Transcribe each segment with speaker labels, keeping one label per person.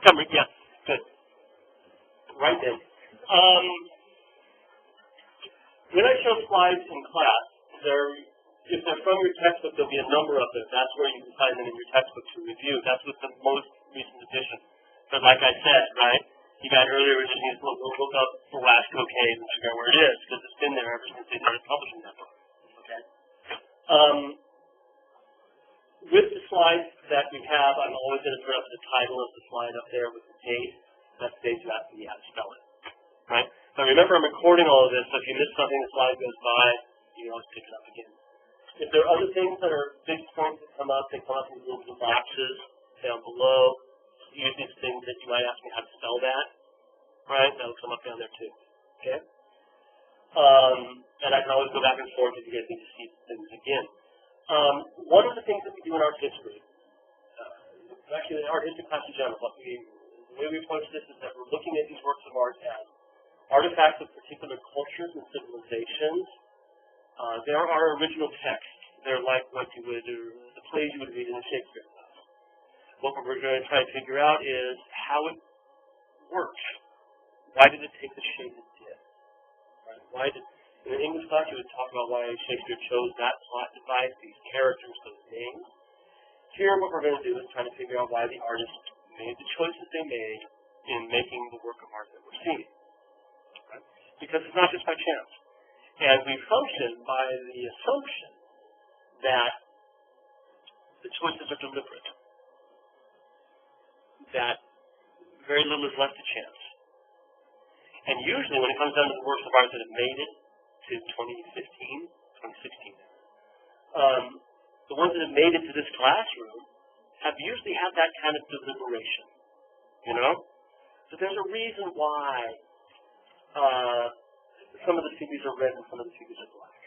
Speaker 1: Summary, yeah, good. Right then. When I show slides in class, if they're from your textbook, there'll be a number of them. That's where you can find them in your textbook to review. That's with the most recent edition. But like I said, right, you guys earlier were just need to look up Velasco Cave and figure out where it is, because it's been there ever since they started publishing that book. Okay. With the slides that we have, I'm always going to put up the title of the slide up there with the date. That's the date you asked me how to spell it. Right? But remember, I'm recording all of this, so if you miss something, the slide goes by, you can always pick it up again. If there are other things that are big points that come up, they come up in little boxes down below. Usually it's things that you might ask me how to spell that. Right? That'll come up down there too. Okay? And I can always go back and forth if you guys need to see things again. One of the things that we do in art history, actually in art history class in general, the way we approach this is that we're looking at these works of art as artifacts of particular cultures and civilizations. They're our original text. They're like what you would, the plays you would read in a Shakespeare class. What we're going to try to figure out is how it works. Why did it take the shape it did? Right? Why did, in an English class, you would talk about why Shakespeare chose that plot device, these characters, those names. Here, what we're going to do is try to figure out why the artist made the choices they made in making the work of art that we're seeing. Right? Because it's not just by chance. And we function by the assumption that the choices are deliberate, that very little is left to chance. And usually, when it comes down to the works of art that have made it to 2016, the ones that have made it to this classroom have usually had that kind of deliberation, you know? So there's a reason why some of the figures are red and some of the figures are black.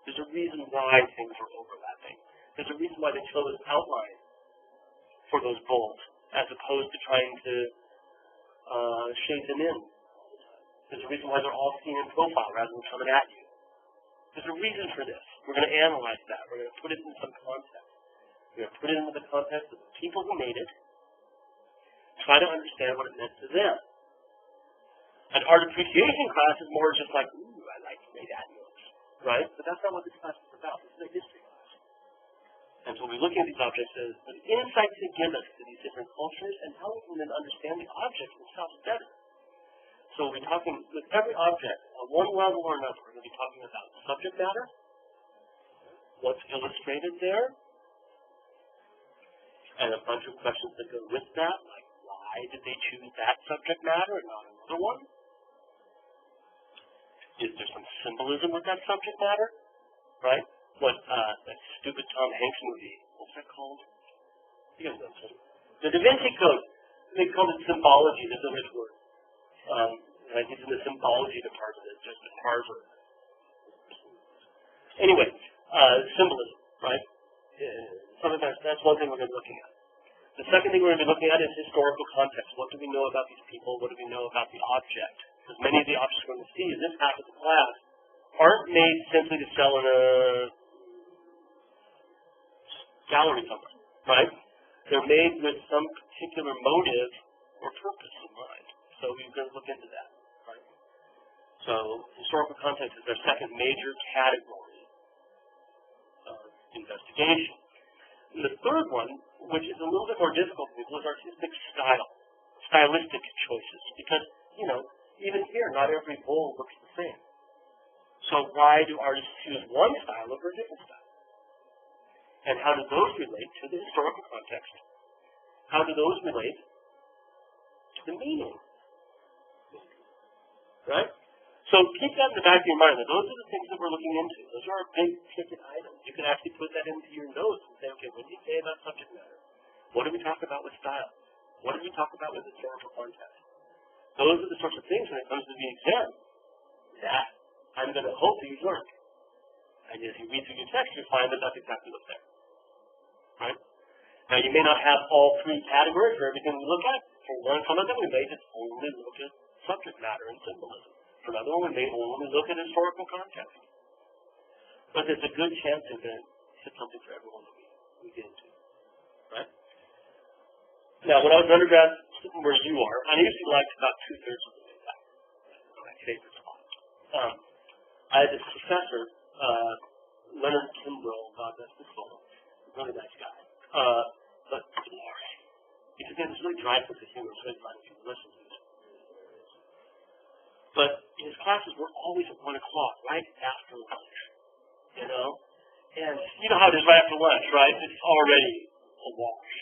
Speaker 1: There's a reason why things are overlapping. There's a reason why they chose outline for those bulls, as opposed to trying to shade them in. There's a reason why they're all seen in profile rather than coming at you. There's a reason for this. We're going to analyze that. We're going to put it in some context. We're going to put it into the context of the people who made it, try to understand what it meant to them. An art appreciation class is more just like, ooh, I like great animals, right? But that's not what this class is about. This is a history class. And so we're looking at these objects as the insights they give us to these different cultures and how we can then understand the objects themselves better. So we'll be talking with every object on one level or another. We're going to be talking about subject matter, what's illustrated there, and a bunch of questions that go with that, like why did they choose that subject matter and not another one? Is there some symbolism with that subject matter? Right? What, that stupid Tom Hanks movie, what's that called? You guys know it. The Da Vinci Code. They call it symbology, that's a rich word. I think in the symbology department, it's just at Harvard. Anyway, symbolism, right? That's one thing we're going to be looking at. The second thing we're going to be looking at is historical context. What do we know about these people? What do we know about the object? Because many of the objects we're going to see in this half of the class aren't made simply to sell in a gallery somewhere, right? They're made with some particular motive or purpose in mind. So we're going to look into that, right? So historical context is our second major category of investigation. And the third one, which is a little bit more difficult, is artistic style, stylistic choices. Because, you know, even here, not every bowl looks the same. So why do artists choose one style over a different style? And how do those relate to the historical context? How do those relate to the meaning? Right? So keep that in the back of your mind. That those are the things that we're looking into. Those are our big ticket items. You can actually put that into your notes and say, okay, what do you say about subject matter? What do we talk about with style? What do we talk about with historical context? Those are the sorts of things when it comes to the exam that I'm going to hope that you've learned. And as you read through your text, you find that that's exactly what's there. Right? Now, you may not have all three categories for everything we look at. For some of them, we may just only look at subject matter and symbolism. For another one, we may only look at historical context. But there's a good chance that it's something for everyone that we get into. Right? Now, when I was an undergrad sitting where you are, and I usually like about 2/3 of the way back. That's my favorite spot. I had this professor, Leonard Kimbrell, God rest his soul, really nice guy, but boring. Because he had this really dry sense of humor, so really fun to listen to. But his classes were always at 1 o'clock, right after lunch, you know? And you know how it is right after lunch, right? It's already a wash.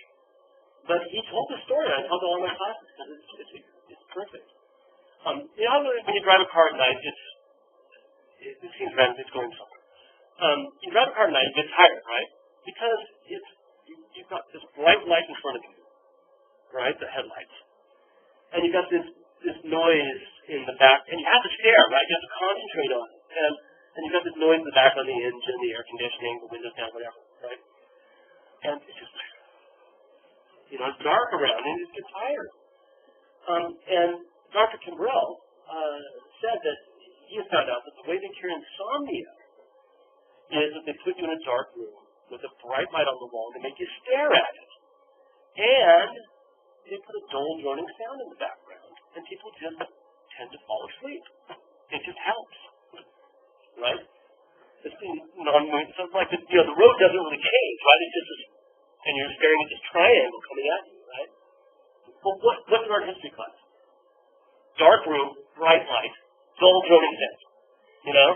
Speaker 1: But he told the story. I told all my classes because it's perfect. You know, when you drive a car at night, it seems random, it's going somewhere. You drive a car at night, you get tired, right? Because you've got this bright light in front of you, right? The headlights. And you've got this noise in the back, and you have to stare, right? You have to concentrate on it. And you've got this noise in the back on the engine, the air conditioning, the windows down, whatever, right? And it's just, you know, it's dark around, and you just get tired. And Dr. Kimbrell said that he has found out that the way they cure insomnia is that they put you in a dark room with a bright light on the wall and they make you stare at it. And they put a dull droning sound in the background, and people just tend to fall asleep. It just helps, right? It's so it's like the road doesn't really change, right? It's just and you're staring at this triangle coming at you, right? Well, what's in our history class? Dark room, bright light, dull droning sound. You know?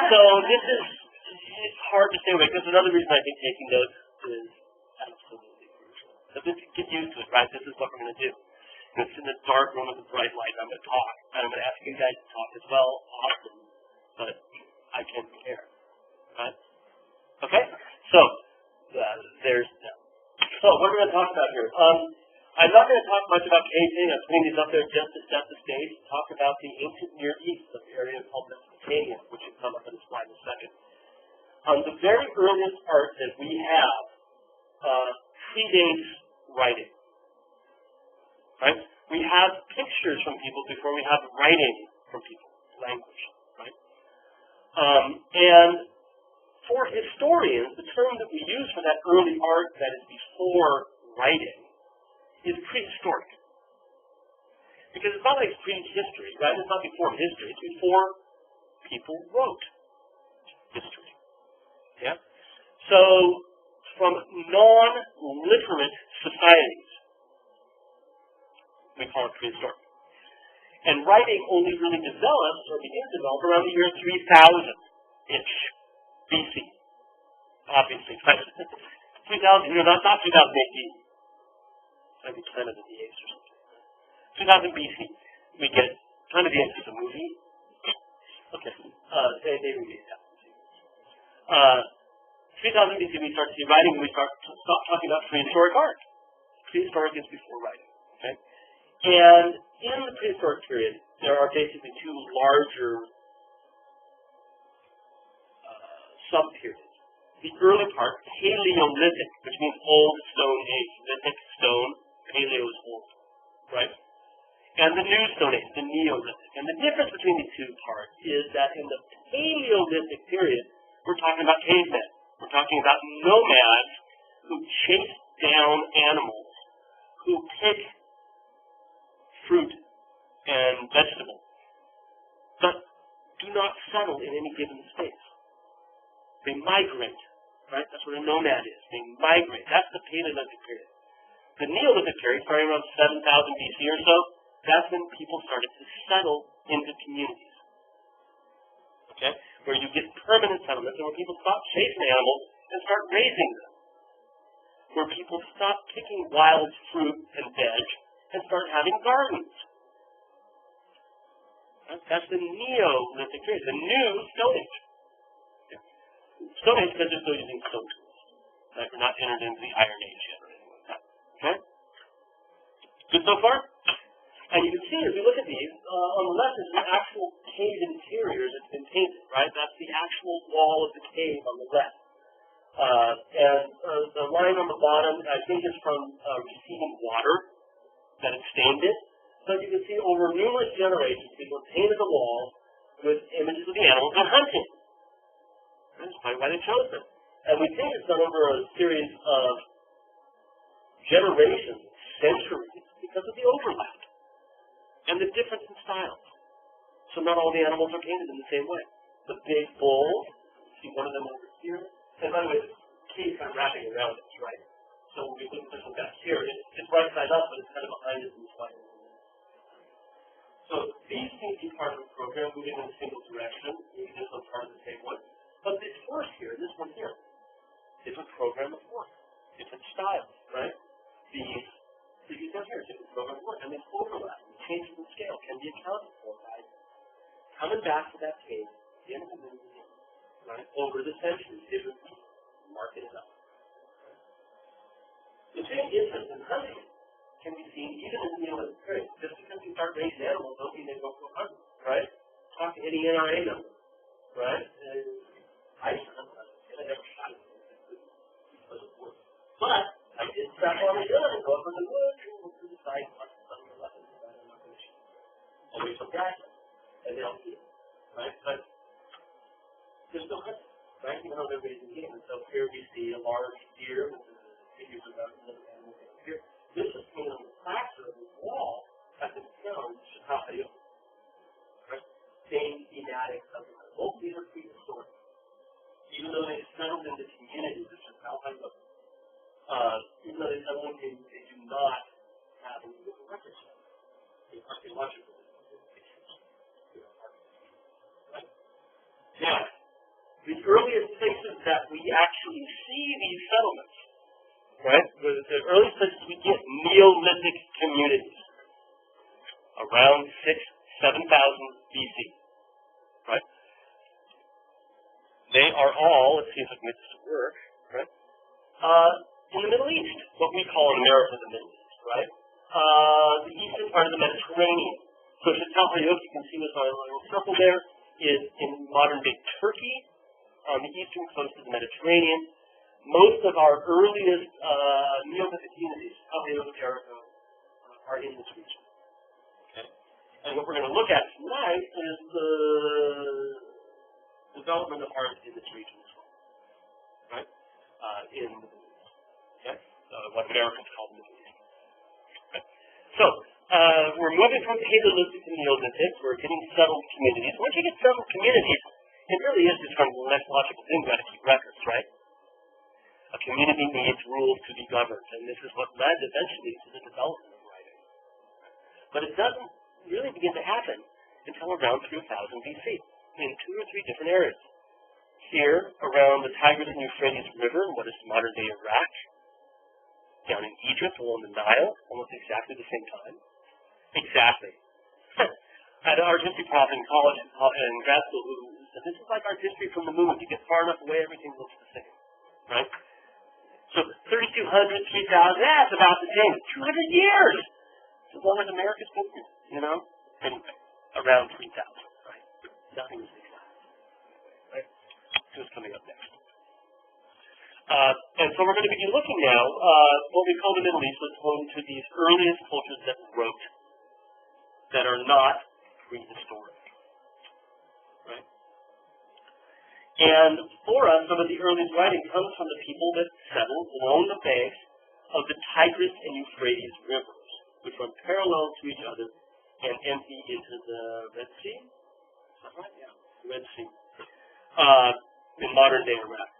Speaker 1: So it's hard to stay awake. That's another reason I think taking notes is absolutely crucial. So just get used to it, right? This is what we're going to do. It's in the dark room with a bright light. I'm going to talk. And I'm going to ask you guys to talk as well, often. But I can't compare, right? Okay? So, there's that. So, what are we going to talk about here? I'm not going to talk much about caving. I'm putting these up there just to set the stage to talk about the ancient Near East, the area called Mesopotamia, which will come up on the slide in a second. The very earliest art that we have predates writing. Right? We have pictures from people before we have writing from people, language. Right? And for historians, the term that we use for that early art that is before writing is prehistoric. Because it's not like it's prehistory, right? It's not before history. It's before people wrote history. Yeah? So, from non-literate societies, we call it prehistoric. And writing only really develops, or begins to develop, around the year 3000-ish BC. Obviously, right? 3000, not 2000 AD. Maybe Planet of the Apes or something. 2000 BC, we get Planet of the Apes is a movie. Okay, they released that. 3000 BC, we start to see writing, and we stop talking about prehistoric art. Prehistoric is before writing. Okay? And in the prehistoric period, there are basically two larger sub-periods. The early part, Paleolithic, which means old stone age. Lithic, stone, paleo is old, right? And the new stone age, the Neolithic. And the difference between these two parts is that in the Paleolithic period, we're talking about cavemen. We're talking about nomads who chase down animals, who pick fruit and vegetables, but do not settle in any given space. They migrate, right? That's what a nomad is. They migrate. That's the Paleolithic period. The Neolithic period, starting around 7000 BC or so, that's when people started to settle into communities. Okay? Where you get permanent settlements and where people stop chasing animals and start raising them. Where people stop picking wild fruit and veg and start having gardens. That's the Neolithic period, the new Stone Age. Stone Age because they're still using stone tools. Right? We're not entered into the Iron Age yet or anything like that. Okay? Good so far? And you can see, as we look at these, on the left is the actual cave interior that's been painted, right? That's the actual wall of the cave on the left. And the line on the bottom, I think, is from receiving water that it stained it. So you can see over numerous generations, people have painted the wall with images of the animals and hunting. That's probably why they chose them. And we think it's done over a series of generations, centuries, because of the overlap and the difference in styles. So not all the animals are painted in the same way. The big bulls, see one of them over here. And by the way, this cave kind of wrapping around it, right? So when we look at this one back here, it's right side up, but it's kind of behind it in the slide. So these things be part of the program, moving in a single direction. Maybe this one's part of the same one. But this horse here, this one here, is a program of work. Different styles, right? These you down here, different program of work. And this overlap, changes in scale can be accounted for by coming back to that page, the end of the movie, right? Over the centuries, different people mark it up. The same difference in hunting can be seen even in the Olympic period. Just because you start raising animals don't mean they don't go hunting, right? Talk to any NRA member, right? I used to hunt, and I never shot it. But I did strap on a gun and go up in the woods and look to the side and watch the weapons that I'm not going to shoot. Always some guys, and they'll see it, right? But they're still hunting, right? Even though they're raising game. And so here we see a large deer with the figures of another animal here. This is painted on the plaster of the wall at the town in Chicago. Right? Same thematic of the both these are prehistoric. Even though they settled into communities of Chicago, even though they settled in, they do not have any records. They archaeological. Right? Now, the earliest places that we actually see these settlements, right? The earliest places we get Neolithic communities around 7,000 BC, right? They are all, let's see if I can get this to work, right? In the Middle East, what we call America, the Middle East, right? The eastern part of the Mediterranean. So Çatalhöyük, you can see with my little circle there, is in modern-day Turkey, on the eastern coast of the Mediterranean. Most of our earliest Neolithic communities, Çatalhöyük, Jericho, are in this region. Okay? And what we're going to look at tonight is the development of art in this region as well. Right? In the Middle East. Okay? What Americans call the Middle East. Right? So, we're moving from Paleolithic to Neolithic. We're getting settled communities. Once you get settled communities, it really is just kind of the next logical thing. You've got to keep records, right? A community needs rules to be governed, and this is what led eventually to the development of writing. But it doesn't really begin to happen until around 3000 BC in 2 or 3 different areas. Here, around the Tigris and Euphrates River, in what is modern-day Iraq, down in Egypt along the Nile, almost exactly the same time. Exactly. I had an art history prof in college and grad school who said, this is like art history from the moon. You get far enough away, everything looks the same. Right? So 3,200, 3,000, it's about the same. 200 years! As long as America's been here, you know? Anyway, around 3,000, right? Nothing is exact. Right? So it's coming up next. And so we're going to begin looking now, what we call the Middle East, let's go into these earliest cultures that wrote, that are not prehistoric. Right? And for us, some of the earliest writing comes from the people that settled along the banks of the Tigris and Euphrates rivers, which run parallel to each other and empty into the Red Sea. Is that right? Yeah, Red Sea. In modern-day Iraq.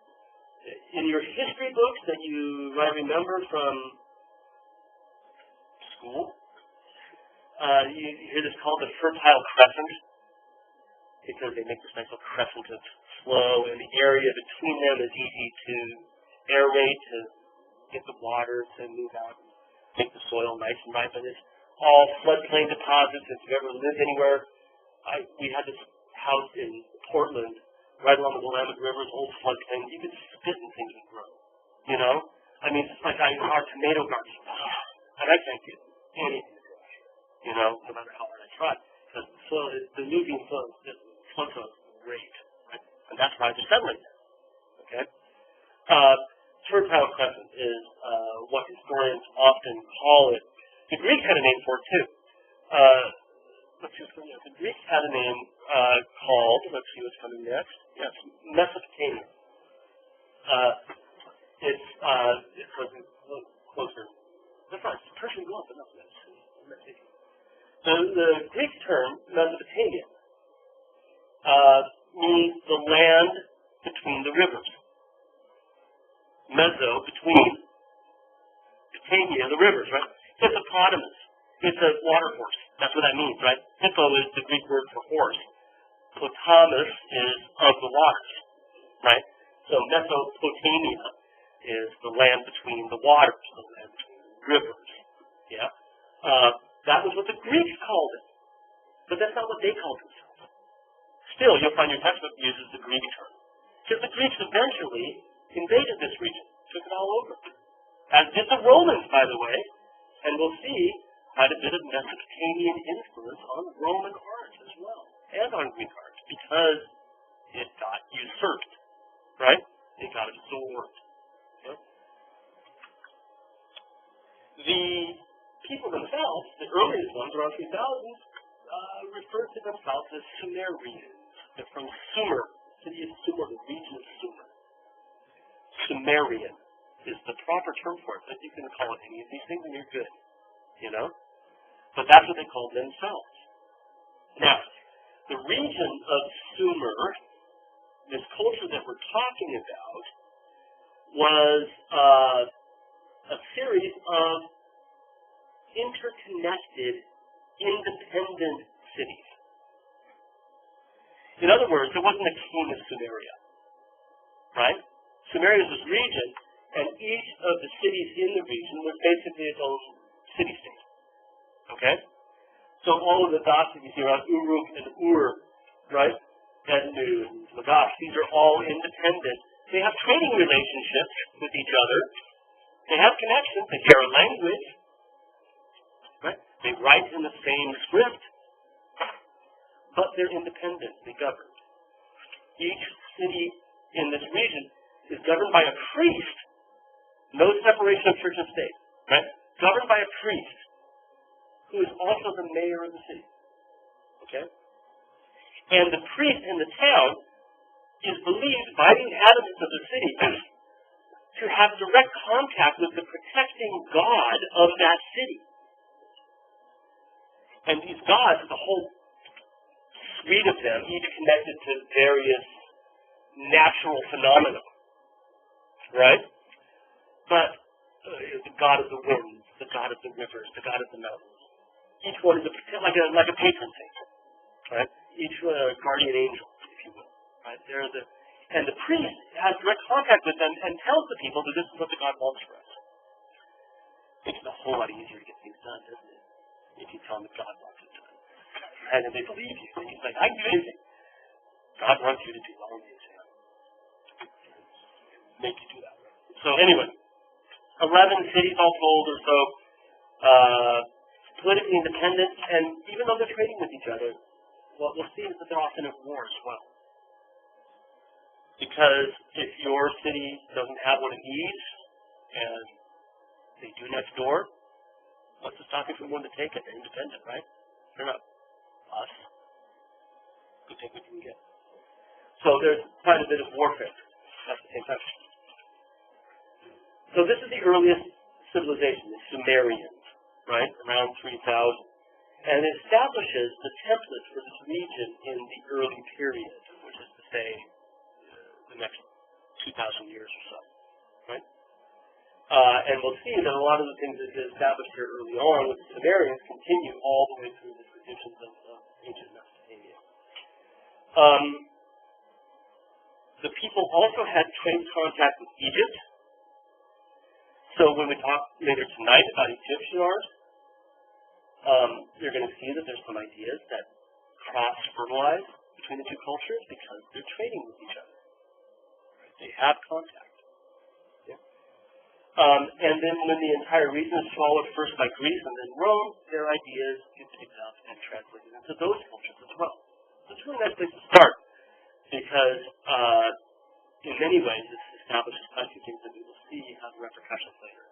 Speaker 1: In your history books that you might remember from school, you hear this called the Fertile Crescent, because they make this nice little crescent of flow, and the area between them is easy to aerate, to get the water to move out, and make the soil nice and ripe. And it's all floodplain deposits. If you've ever lived anywhere, we had this house in Portland, right along the Willamette River, old floodplain. You could spit and things would grow. You know? I mean, it's like our tomato gardens. And I can't get anything to grow. You know, no matter how hard I try. Because the soil, the nutrient soil is just great. Right? And that's why they're settling there. Okay? Fertile Crescent is what historians often call it. The Greeks had a name for it too. The Greeks had a name called, let's see what's coming next. Yes, Mesopotamia. It's closer. That's right, it's Persian Gulf, but not Mediterranean. The Greek term, Mesopotamia, means the land between the rivers. Meso, between, Potamia, the rivers, right? Hippopotamus, it's a water horse. That's what that means, right? Hippo is the Greek word for horse. Potamus is of the waters, right? So Mesopotamia is the land between the waters, the land between the rivers. Yeah? That was what the Greeks called it. But that's not what they called themselves. Still, you'll find your textbook uses the Greek term. Because the Greeks eventually invaded this region, took it all over. As did the Romans, by the way, and we'll see had a bit of Mesopotamian influence on Roman art as well, and on Greek art, because it got usurped, right? It got absorbed. Okay? The people themselves, the earliest ones, around 3000, referred to themselves as Sumerians. They're from Sumer, city of Sumer, the region of Sumer. Sumerian is the proper term for it, but you can call it any of these things and you're good, you know? But that's what they called themselves. Now, the region of Sumer, this culture that we're talking about, was a series of interconnected, independent cities. In other words, there wasn't a king of Sumeria, right? Sumeria is this region, and each of the cities in the region was basically its own city-state. Okay? So all of the dots that you see around Uruk and Ur, right? Ednu and Lagash, these are all independent. They have trading relationships with each other. They have connections. They share a language. Right? They write in the same script. But they're independently governed. Each city in this region is governed by a priest. No separation of church and state. Right? Governed by a priest who is also the mayor of the city. Okay? And the priest in the town is believed by the inhabitants of the city to have direct contact with the protecting God of that city. And these gods, the whole suite of them, each connected to various natural phenomena. Right? But the god of the winds, the god of the rivers, the god of the mountains. Each one is like a patron saint. Right? Each guardian angel, if you will. Right? And the priest has direct contact with them and tells the people that this is what the God wants for us. Makes it a whole lot easier to get things done, doesn't it? If you tell them that God wants it done. And then they believe you. And he's like, I can do anything. God wants you to do all these things. Make you do that. So anyway, 11 cities all told or so, politically independent, and even though they're trading with each other, what we'll see is that they're often at war as well. Because if your city doesn't have what it needs, and they do next door, what's to stop you from wanting to take it? They're independent, right? They're not us. You take what you can get. So there's quite a bit of warfare at the same time. So this is the earliest civilization, the Sumerians, right? Around 3000. And it establishes the template for this region in the early period, which is to say, the next 2,000 years or so, right? And we'll see that a lot of the things that are established here early on with the Sumerians continue all the way through the traditions of ancient Mesopotamia. The people also had trade contact with Egypt. So when we talk later tonight about Egyptian art, you're going to see that there's some ideas that cross-fertilize between the two cultures because they're trading with each other. Right? They have contact. Yeah? And then when the entire region is swallowed first by Greece and then Rome, their ideas get picked up and translated into those cultures as well. So it's a really nice place to start because in many ways this establishes quite a few things that we will see have repercussions later.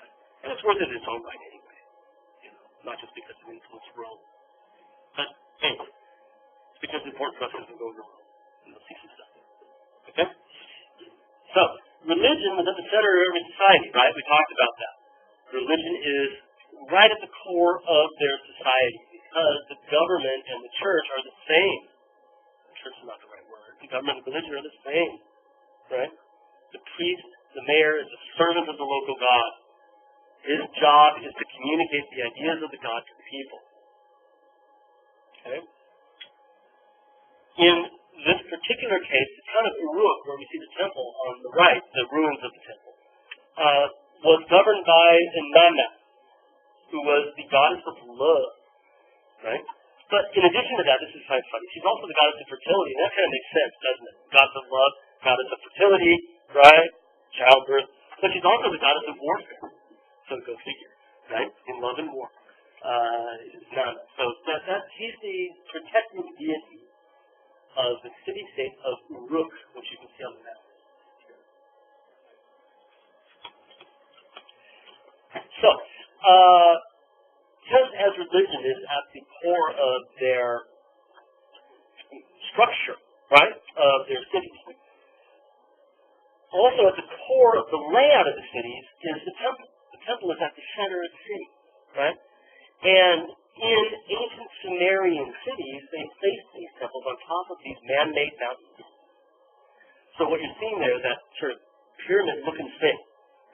Speaker 1: Right? And it's worth it in its own right anyway. Not just because it influenced Rome. But, hey, it's because it's important for us as we go to Rome. And we'll see some stuff there. Okay? So, religion was at the center of every society, right? We talked about that. Religion is right at the core of their society. society because the government and the church are the same. The church is not the right word. The government and religion are the same, right? The priest, the mayor, is a servant of the local God. His job is to communicate the ideas of the God to the people. Okay? In this particular case, the town of Uruk, where we see the temple on the right, the ruins of the temple, was governed by Inanna, who was the goddess of love, right? But in addition to that, this is kind of funny, she's also the goddess of fertility, and that kind of makes sense, doesn't it? Goddess of love, goddess of fertility, right? Childbirth. But she's also the goddess of warfare. So go figure, right? In love and war. Inanna. So she's the protecting deity of the city-state of Uruk, which you can see on the map. So, just as religion is at the core of their structure, right, of their cities, also at the core of the layout of the cities is the temple. The temple is at the center of the city, right? And in ancient Sumerian cities, they placed these temples on top of these man-made mountains. So what you're seeing there, that sort of pyramid-looking thing,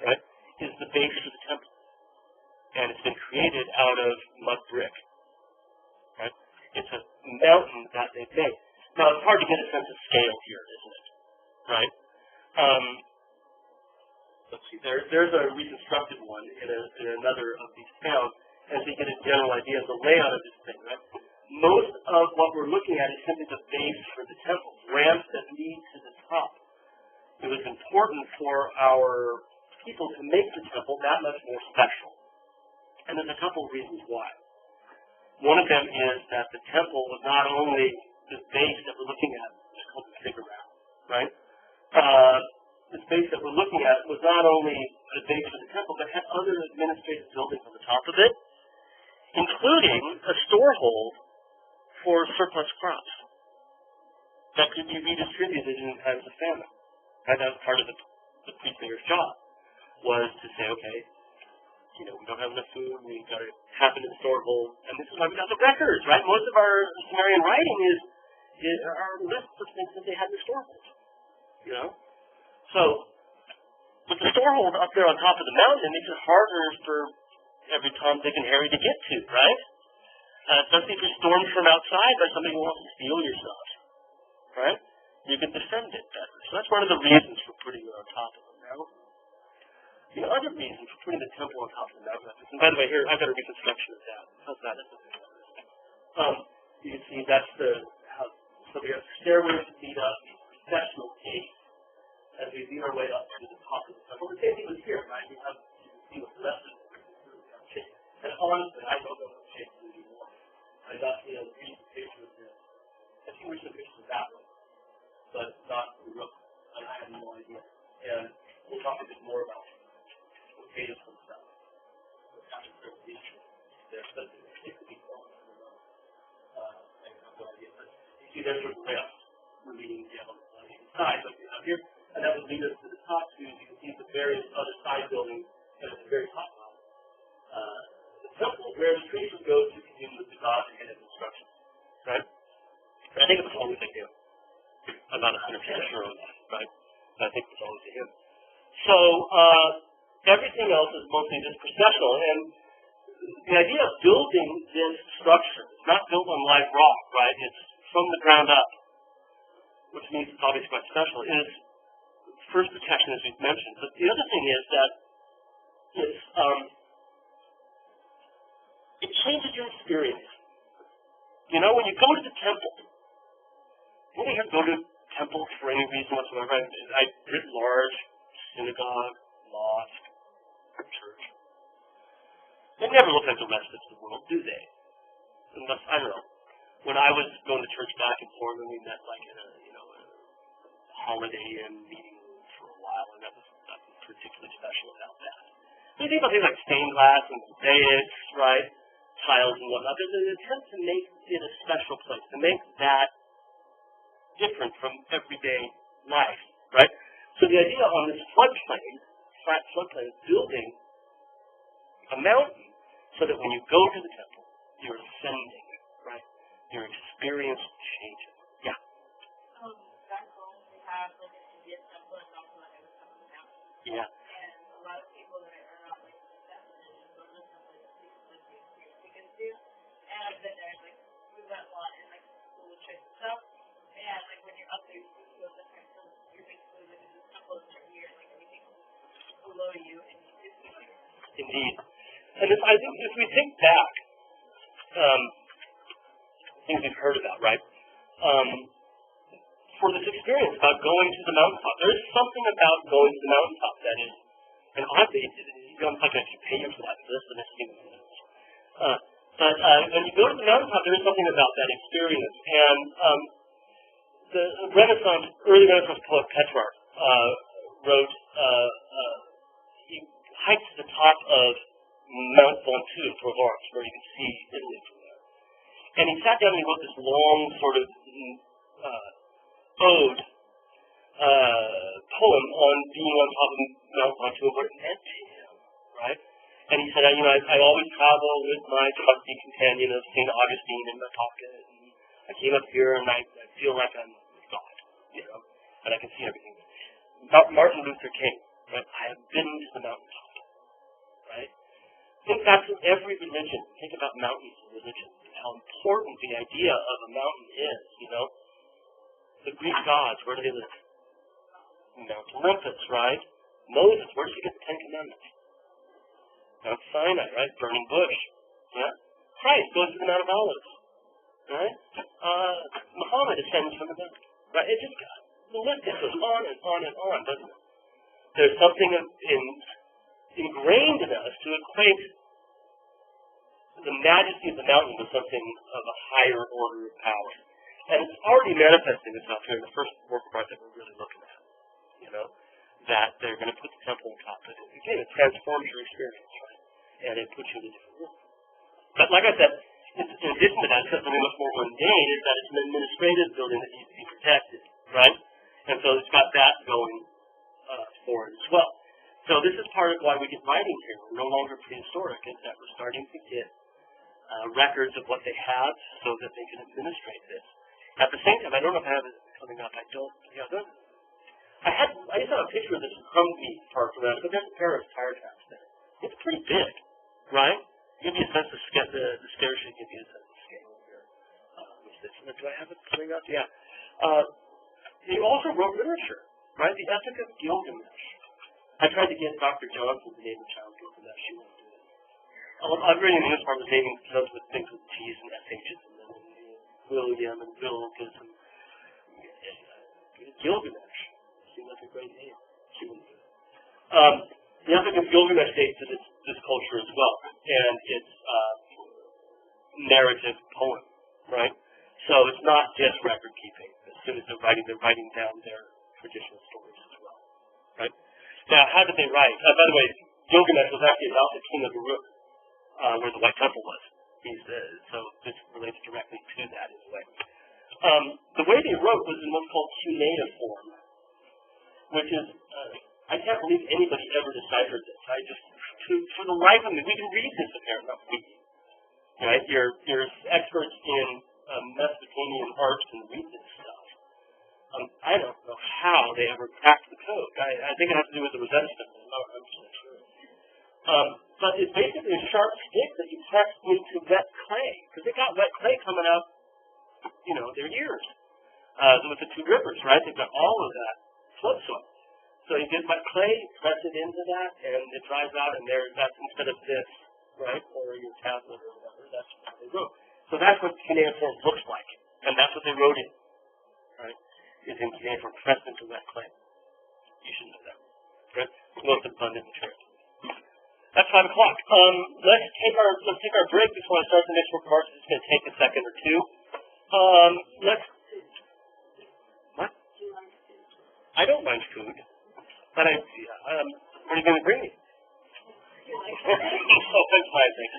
Speaker 1: right, is the base of the temple. And it's been created out of mud brick, right? It's a mountain that they made. Now, it's hard to get a sense of scale here, isn't it? Right? Let's see, there's a reconstructed one in another of these towns, as we get a general idea of the layout of this thing, right? Most of what we're looking at is simply the base for the temple, ramps that lead to the top. It was important for our people to make the temple that much more special. And there's a couple of reasons why. One of them is that the temple was not only the base that we're looking at, it's called the ziggurat, right? The space that we're looking at was not only the base for the temple, but had other administrative buildings on the top of it, including a storehold for surplus crops that could be redistributed in times of famine. Right? That was part of the priest mayor's job, was to say, okay, you know, we don't have enough food, we've got to tap into the storehold, and this is why we got the records, right? Most of our Sumerian writing are lists of things that they had in the storehold, you know? So, with the storehold up there on top of the mountain, it makes it harder for every Tom, Dick, and Harry to get to, right? Especially if you're stormed from outside by somebody who wants to steal your stuff, right? You can defend it better. So that's one of the reasons for putting it on top of the mountain. The other reason for putting the temple on top of the mountain, and by the way, here, I've got a reconstruction of that. How's that? You can see that's so we have stairways that lead up, processional gates, as we lead our way up to the top of the temple. The same thing was here, right? You can see what the rest of the shape. And honestly, I don't know what shape it is anymore. I got the recent picture of this. I think we should picture that one, but not the rook. I have no idea. And we'll talk a bit more about what data comes out. What happens to the issue. There's something particularly wrong. I have no idea. But you see there's sort of ramps leading down on the side, like we have here. And that would lead us to the top too. You can see the various other side buildings and at the very top level. The temple, where the priest would go to commune with the God and his instructions. Right? And I think it was always a hymn. I'm not 100% sure on that, right? But I think it was always a hymn. So, everything else is mostly just processional. And the idea of building this structure is not built on live rock, right? It's from the ground up, which means it's obviously quite special, is first protection, as we've mentioned. But the other thing is that it changes your experience. You know, when you go to the temple, you don't go to temples for any reason whatsoever. I writ large, synagogue, mosque, church. They never look like the rest of the world, do they? Unless, I don't know. When I was going to church back in Portland, we met like in a Holiday Inn meeting for a while, and that was nothing particularly special about that. You think about things like stained glass and mosaics, right? Tiles and whatnot. There's an attempt to make it a special place, to make that different from everyday life, right? So the idea on this floodplain, flat floodplain, is building a mountain so that when you go to the temple, you're ascending, right? Your experience changes. Yeah.
Speaker 2: Back home, we have like an Indian temple and also like a temple now.
Speaker 1: Yeah.
Speaker 2: And a lot of people that are not like that religion go to the temple to see what the experience we can do. And I've been there, like we went a lot in like school trips and stuff. And like when you're up there, you feel different because you're basically living in the temple and you're like everything below you, and it's like.
Speaker 1: Indeed. And I think if we think back, things we've heard about, right? For this experience about going to the mountaintop, there is something about going to the mountaintop that is, and honestly, I'm not going to pay you for that, so this is the next thing. But when you go to the mountaintop, there is something about that experience. And the early Renaissance poet Petrarch wrote, he hiked to the top of Mount Ventoux in Provence, where you can see Italy from there. And he sat down and he wrote this long sort of ode, poem on being on top of Mount Ventoux and what it meant to him, right? And he said, I always travel with my trusty companion of St. Augustine in my pocket. And I came up here and I feel like I'm with God, and I can see everything. Martin Luther King, right? I have been to the mountaintop, right? I think that's in every religion. Think about mountains in religion, how important the idea of a mountain is, The Greek gods, where do they live? Mount Olympus, right? Moses, where did he get the Ten Commandments? Mount Sinai, right? Burning bush. Yeah? Christ goes to the Mount of Olives, right? Muhammad ascends from the mount, right? It just, the list goes on and on and on, doesn't it? There's something ingrained in us to equate the majesty of the mountain with something of a higher order of power. And it's already manifesting itself here in the first work of art that we're really looking at, that they're going to put the temple on top of it. Again, it transforms your experience, right? And it puts you in a different world. But like I said, in addition to that, something much more mundane is that it's an administrative building that needs to be protected, right? And so it's got that going for it as well. So this is part of why we get writing here. We're no longer prehistoric, is that we're starting to get records of what they have so that they can administrate this. At the same time, I don't know if I have it coming up. I don't. Yeah, I just have a picture of this Humvee parked around it, but there's a pair of tire tracks there. It's pretty big, right? Give me a sense of the stairs should give you a sense of scale here. Do I have it coming up? Yeah. He also wrote literature, right? The Epic of Gilgamesh. I tried to get Dr. Johnson to name the child Gilgamesh. She won't do it. I'm reading the news part of naming notes with things with T's and SH's, and then William and Bill gives him Gilgamesh. Seems like a great name. She wouldn't do it. The Epic of Gilgamesh dates to this culture as well, and it's narrative poem, right? So it's not just record keeping. As soon as they're writing down their traditional stories as well, right? Now, how did they write? By the way, Gilgamesh was actually about the king of Uruk, where the White Temple was. So this relates directly to that in a way. The way they wrote was in what's called cuneiform, which is, I can't believe anybody ever deciphered this. For the life of me, we can read this apparently, not we. Right? Your experts in Mesopotamian art can read this stuff. I don't know how they ever cracked the code. I think it has to do with the Rosetta Stone. I'm not 100% sure. But it's basically a sharp stick that you press into wet clay. Because they got wet clay coming out, their ears. With the two rivers, right? They've got all of that flood soil. So you get wet clay, press it into that, and it dries out, and that's instead of this, right? Or your tablet or whatever, that's what they wrote. So that's what cuneiform looks like. And that's what they wrote in, right? Is in cuneiform pressed into wet clay. You should know that. Right? Most abundant material. That's 5 o'clock. Let's take our break before I start the next work of art. It's going to take a second or two. What? I don't mind food, but what are you going to bring me? Oh, that's my thing.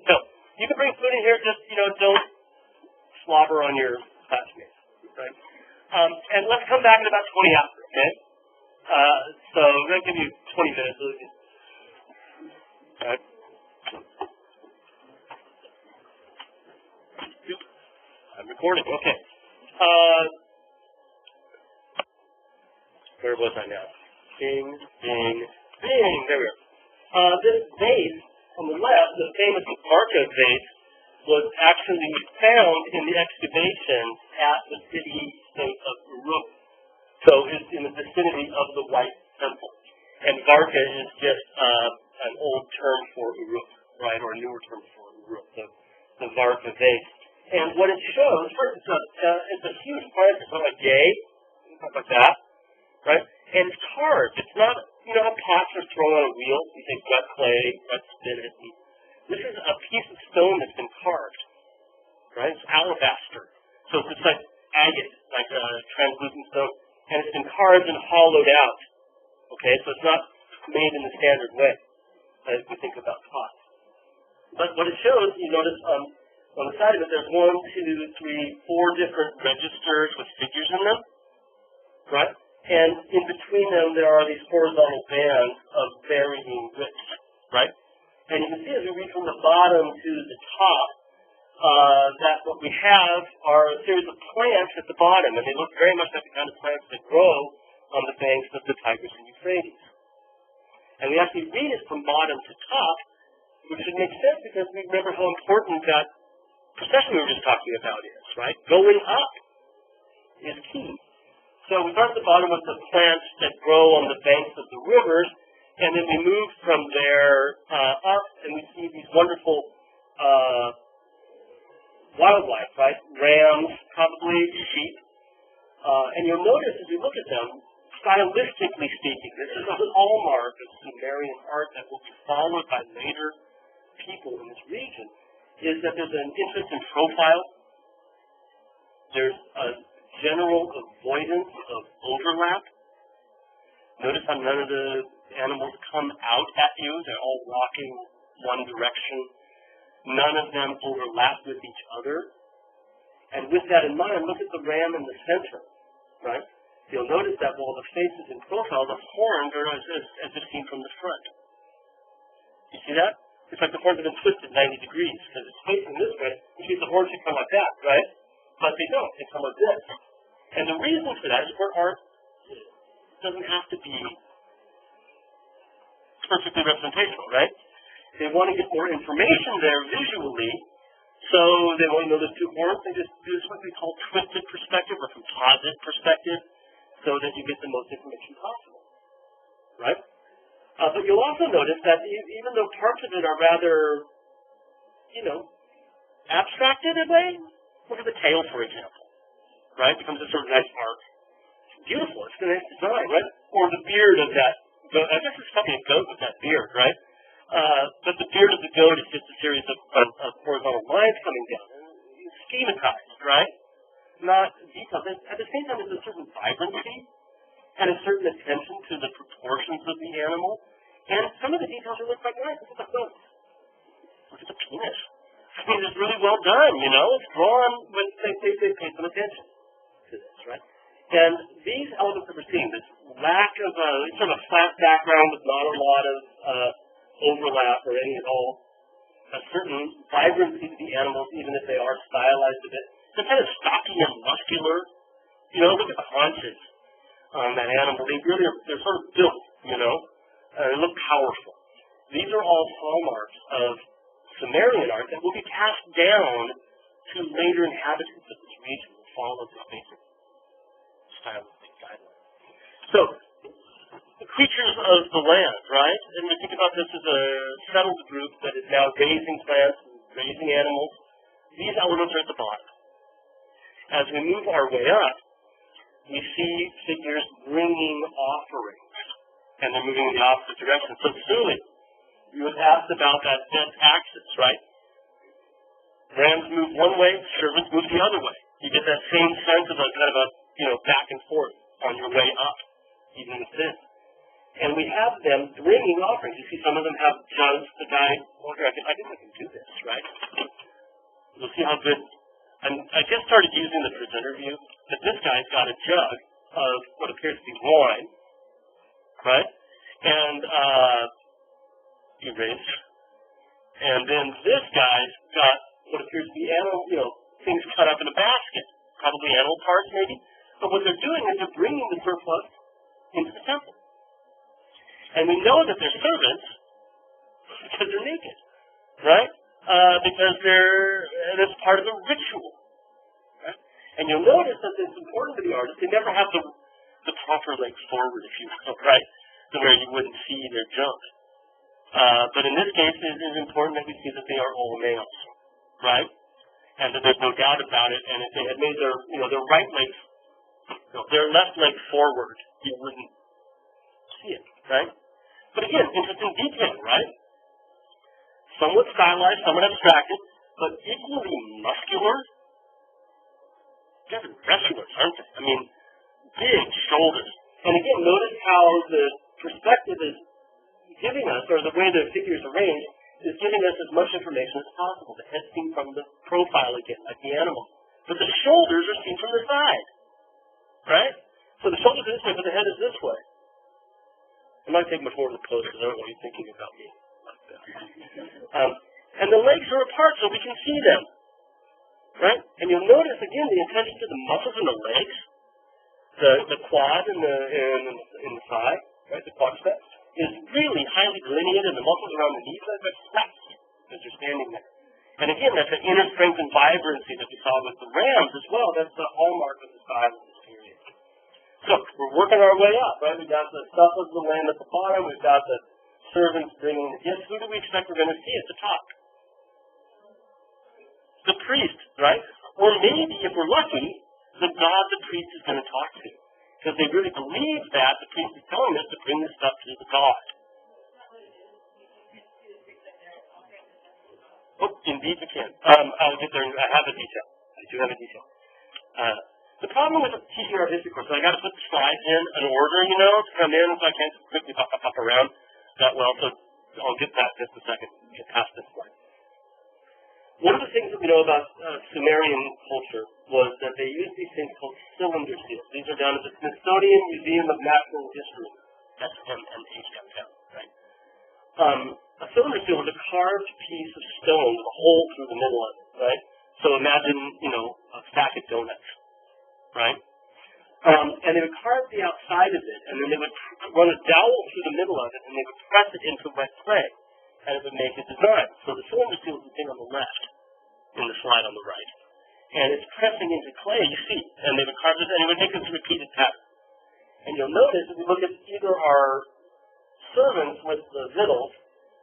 Speaker 1: No, you can bring food in here. Just don't slobber on your classmates, right? And let's come back in about 20 after, okay? So I'm going to give you 20 minutes. All right. recording. Okay. Where was I now? Bing, bing, bing. There we are. This vase on the left, the famous Varka vase, was actually found in the excavation at the city-state of Uruk. So it's in the vicinity of the White Temple. And Varka is just an old term for Uruk, right, or a newer term for Uruk, the Varka vase. And what it shows, first, it's a huge plant. It's not like yay, stuff like that, right? And it's carved. It's not, you know how pots are thrown on a wheel? You take wet clay, wet spin it. This is a piece of stone that's been carved, right? It's alabaster. So it's like agate, like a translucent stone. And it's been carved and hollowed out, okay? So it's not made in the standard way as we think about pots. But what it shows, you notice on the side of it, there's 1, 2, 3, 4 different registers with figures in them, right? And in between them, there are these horizontal bands of varying widths, right? And you can see as we read from the bottom to the top, that what we have are a series of plants at the bottom, and they look very much like the kind of plants that grow on the banks of the Tigris and Euphrates. And we actually read it from bottom to top, which should make sense because we remember how important that procession we were just talking about is, right? Going up is key. So we start at the bottom with the plants that grow on the banks of the rivers, and then we move from there up, and we see these wonderful wildlife, right? Rams, probably sheep. And you'll notice as you look at them, stylistically speaking, this is a hallmark of Sumerian art that will be followed by later people in this region, is that there's an interest in profile. There's a general avoidance of overlap. Notice how none of the animals come out at you. They're all walking one direction. None of them overlap with each other. And with that in mind, look at the ram in the center, right? You'll notice that while the face is in profile, the horns are as if seen from the front. You see that? It's like the horns have been twisted 90 degrees because it's facing this way, which means the horns should come like that, right? But they don't. They come like this. And the reason for that is where art doesn't have to be perfectly representational, right? They want to get more information there visually, so they want to know there's 2 horns. They just use what we call twisted perspective or composite perspective so that you get the most information possible, right? But you'll also notice that even though parts of it are rather, you know, abstracted in a way, look at the tail, for example, right? It becomes a sort of nice arc. It's beautiful. It's a nice design, right? Or the beard of that goat. I guess it's probably a goat with that beard, right? But the beard of the goat is just a series of horizontal lines coming down. Schematized, right? Not detailed. At the same time, there's a certain vibrancy and a certain attention to the proportions of the animal. And some of the details are really quite nice. Look at the hoof. Look at the penis. I mean, it's really well done, you know? It's drawn when they pay some attention to this, right? And these elements that we're seeing, this lack of sort of a flat background with not a lot of overlap or any at all, a certain vibrancy to the animals, even if they are stylized a bit. They're kind of stocky and muscular. You know, look at the haunches on that animal. They're sort of built, you know, they look powerful. These are all hallmarks of Sumerian art that will be passed down to later inhabitants of this region who follow this basic stylistic guideline. So, the creatures of the land, right? And we think about this as a settled group that is now raising plants and raising animals. These elements are at the bottom. As we move our way up, we see figures bringing offerings, and they're moving in the opposite direction. So, Suli, you had asked about that axis, right? Rams move one way, servants move the other way. You get that same sense of a kind of a, you know, back and forth on your way up, even with this. And we have them bringing offerings. You see some of them have jugs. The guy, well, here, I think I can do this, right? You'll see how good. I just started using the presenter view, but this guy's got a jug of what appears to be wine, right? And erase. And then this guy's got what appears to be animal, you know, things cut up in a basket, probably animal parts maybe. But what they're doing is they're bringing the surplus into the temple. And we know that they're servants because they're naked, right? Because that's part of the ritual, right? And you'll notice that it's important to the artist. They never have the proper leg forward, if you will, right? To where you wouldn't see their junk. But in this case, it is important that we see that they are all males, right? And that there's no doubt about it. And if they had made their right leg, their left leg forward, you wouldn't see it, right? But again, interesting detail, right? Somewhat stylized, somewhat abstracted, but equally muscular. They're wrestlers, aren't they? I mean, big shoulders. And again, notice how the perspective is giving us, or the way the figure is arranged, is giving us as much information as possible. The head seen from the profile again, like the animal. But the shoulders are seen from the side, right? So the shoulders are this way, but the head is this way. It might take much more of the close because I don't know if you're thinking about me like that. And the legs are apart so we can see them, right? And you'll notice, again, the attention to the muscles in the legs, the quad and the thigh, right, the quadriceps, is really highly delineated, and the muscles around the knees are flat as you're standing there. And again, that's an inner strength and vibrancy that we saw with the rams as well. That's the hallmark of the style of this period. So, we're working our way up, right? We've got the stuff of the land at the bottom. We've got the servants bringing the gifts. Who do we expect we're going to see at the top? The priest, right? Or maybe, if we're lucky, the God the priest is going to talk to. Because they really believe that the priest is telling us to bring this stuff to the God. Oh, indeed we can. I'll get there. I have a detail. I do have a detail. The problem with teaching our history course is I got to put the slides in order, to come in, so I can't quickly pop around that well. So I'll get that in just a second. Get past this slide. One of the things that we know about Sumerian culture was that they used these things called cylinder seals. These are down at the Smithsonian Museum of Natural History. That's SMNHFM, right? A cylinder seal was a carved piece of stone with a hole through the middle of it, right? So imagine, a stack of donuts, right? And they would carve the outside of it, and then they would run a dowel through the middle of it, and they would press it into wet clay, and it would make a design. So the cylinder seal is the thing on the left, in the slide on the right. And it's pressing into clay, you see, and they would carve this, and it would make this repeated pattern. And you'll notice, if you look at either our servants with the victuals,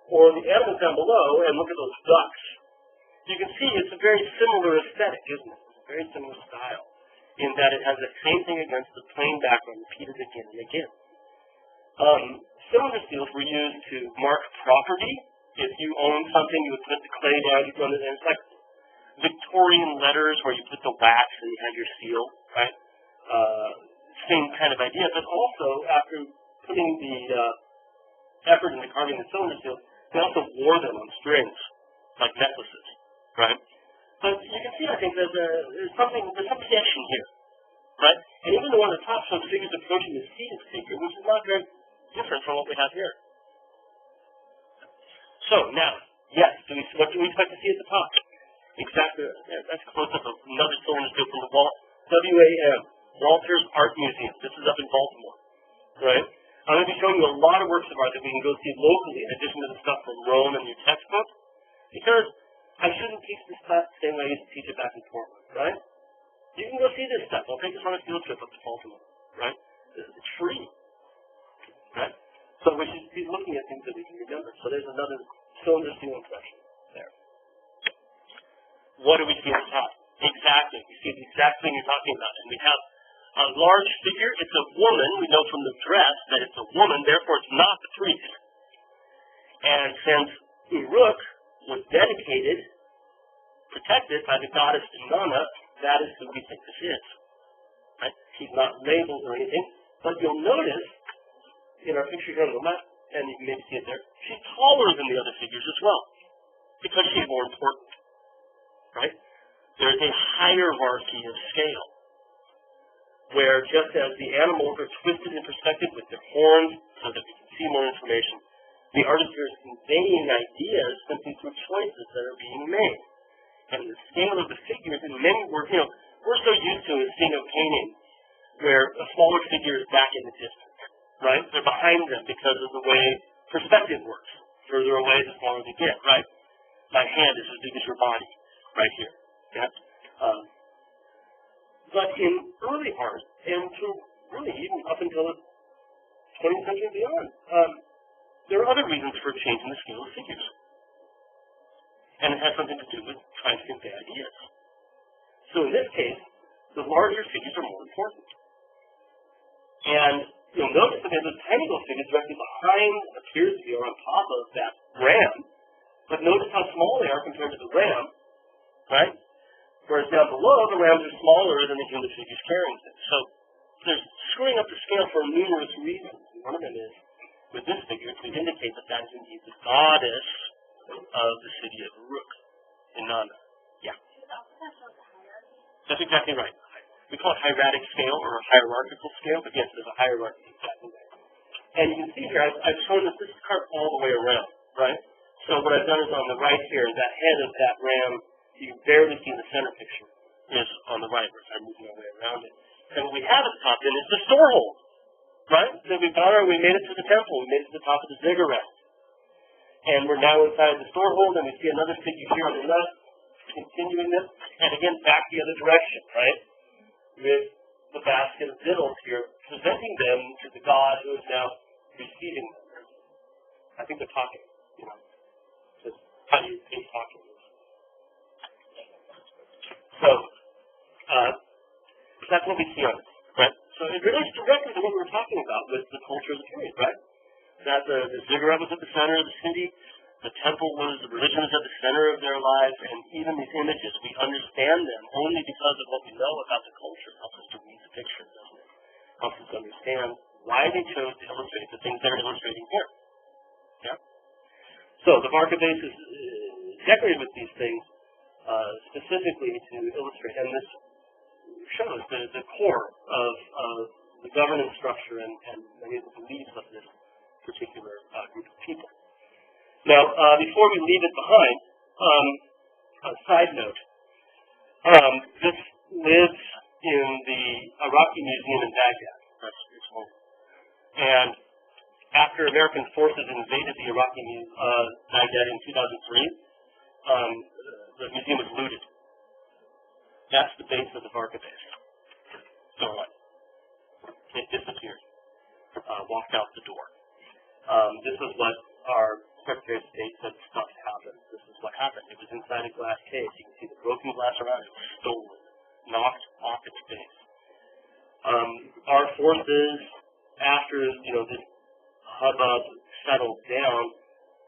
Speaker 1: or the animals down below, and look at those ducks, you can see it's a very similar aesthetic, isn't it? It's a very similar style, in that it has the same thing against the plain background, repeated again and again. Cylinder seals were used to mark property. If you own something, you would put the clay down, you'd run it in. It's like Victorian letters where you put the wax and you had your seal, right? Same kind of idea, but also after putting the effort into carving the cylinder seals, they also wore them on strings, like necklaces, right? But you can see, I think, there's some connection here, right? And even the one at the top shows figures approaching the seated figure, which is not very different from what we have here. So, now, yes, what do we expect to see at the top? Exactly, that's close up of another cylinder seal from the WAM, Walters Art Museum. This is up in Baltimore, right? I'm going to be showing you a lot of works of art that we can go see locally in addition to the stuff from Rome and your textbook, because I shouldn't teach this class the same way I used to teach it back in Portland, right? You can go see this stuff. I'll take us on a field trip up to Baltimore, right? It's free, right? So we should be looking at things that we can remember. So there's another cylinder seal impression there. What do we see on top? Exactly. We see the exact thing you're talking about. And we have a large figure. It's a woman. We know from the dress that it's a woman. Therefore, it's not the priest. And since Uruk was dedicated, protected by the goddess Inanna, that is who we think this is. Right? She's not labeled or anything. But you'll notice in our picture here on the left, and you can maybe see it there, she's taller than the other figures as well, because she's more important. Right? There's a hierarchy of scale, where just as the animals are twisted in perspective with their horns so that we can see more information, the artist here is conveying ideas simply through choices that are being made. And the scale of the figures in many works, we're so used to seeing a painting where a smaller figure is back in the distance, right? They're behind them because of the way perspective works. Further away, the smaller they get, right? My hand is as big as your body, right here. Yeah? But in early art, and through really even up until the 20th century and beyond, there are other reasons for changing the scale of figures. And it has something to do with trying to convey ideas. So in this case, the larger figures are more important. And you'll notice that there's those tiny little figures directly behind, appears to be, or on top of that ram. But notice how small they are compared to the ram, right? Whereas down below, the rams are smaller than the human figures carrying them. So there's screwing up the scale for numerous reasons. One of them is, with this figure, to indicate that that is indeed the goddess of the city of Uruk in Nanda. Yeah. That's exactly right. We call it hieratic scale or a hierarchical scale, but yes, there's a hierarchy exactly there. And you can see here, I've shown that this is carved all the way around, right? So what I've done is on the right here, that head of that ram, you can barely see the center picture, is on the right, where I'm moving my way around it. And what we have at the top then is the storehold, right? So we've gone, we made it to the temple, we made it to the top of the ziggurat. And we're now inside the storehold, and we see another figure here on the left, continuing this, and again, back the other direction, right? With the basket of victuals here, presenting them to the god who is now receiving them. I think they're talking, just how do you think talking is. So, that's what we see on this, right? So it relates directly to what we were talking about with the culture of the period, right? That the ziggurat was at the center of the city, the temple was, the religion was at the center of their lives, and even these images, we understand them only because of what we know about the culture. It helps us to read the picture, doesn't it? It helps us to understand why they chose to illustrate the things they're illustrating here. Yeah? So the Varka base is decorated with these things specifically to illustrate, and this shows the core of the governance structure and many of the beliefs of this particular group of people. Now, before we leave it behind, a side note. This lives in the Iraqi Museum in Baghdad. That's its home. And after American forces invaded the Iraqi Baghdad in 2003, the museum was looted. That's the base of the Varka base. Gone. It disappeared. Walked out the door. This is what our Secretary of State said stuff happened. This is what happened. It was inside a glass case. You can see the broken glass around it. It was stolen. Knocked off its base. Our forces, after this hubbub settled down,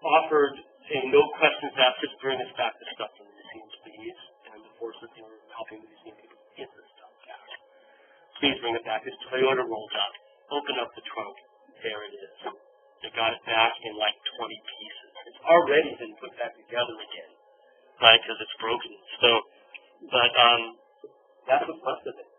Speaker 1: offered a no questions asked, just bring us back the stuff from the museum, please. And the forces were helping the museum people get the stuff back. Please bring it back. This Toyota rolled up. Open up the trunk. There it is. They got it back in like 20 pieces. It's already been put back together again, right? Because it's broken. So, but that's what's left of it.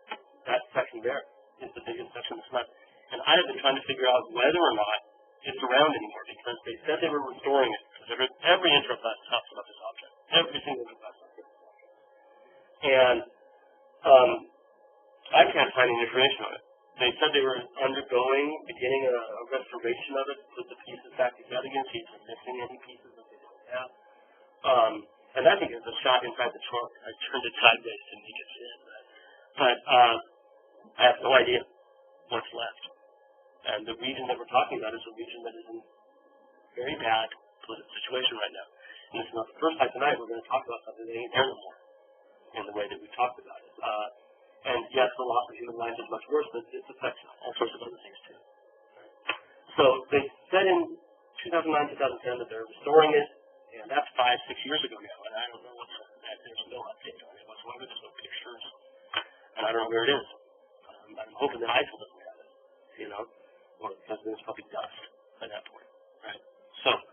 Speaker 1: That section there is the biggest section that's left. And I have been trying to figure out whether or not it's around anymore, because they said they were restoring it. Because every inch of glass talks about this object. Every single inch of glass talks about this object. And I can't find any information on it. They said they were beginning a restoration of it, put the pieces back together again, see if they're missing any pieces that they don't have. And I think it was a shot inside the trunk. I turned it sideways to make it fit. But I have no idea what's left. And the region that we're talking about is a region that is in very bad political situation right now. And this is not the first time tonight we're going to talk about something that ain't there anymore in the way that we talked about it. And yes, the loss of human life is much worse, but it affects all sorts of other things too. So they said in 2009, 2010 that they're restoring it, and that's 5-6 years ago now, and I don't know what's that. There's no update on it whatsoever. There's no pictures, and I don't know where it is. I'm hoping that ISIL doesn't have it, or because there's probably dust at that point, right? So,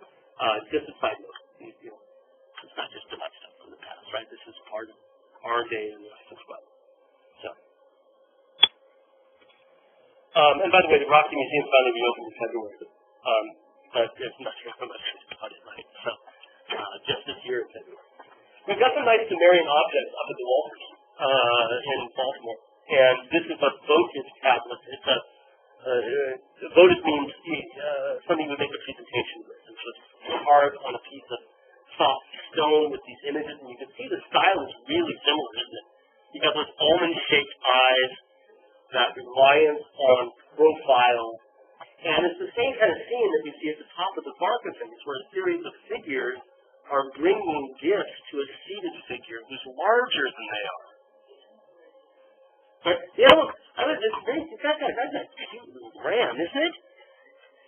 Speaker 1: just a side note, it's not just about stuff from the past, right? This is part of our day in life as well. So, and by the way, the Roxy Museum finally reopened in February, but there's not very much about it, right? So, just this year in February. we've got some nice Sumerian objects up at the Walters in Baltimore. And this is a votive tablet. It's votive means something you would make a presentation with. And so it's carved on a piece of soft stone with these images, and you can see the style is really similar, isn't it? You got those almond-shaped eyes, that reliance on profile, and it's the same kind of scene that you see at the top of the bark of things, where a series of figures are bringing gifts to a seated figure who's larger than they are. But, you know, that's a cute little ram, isn't it?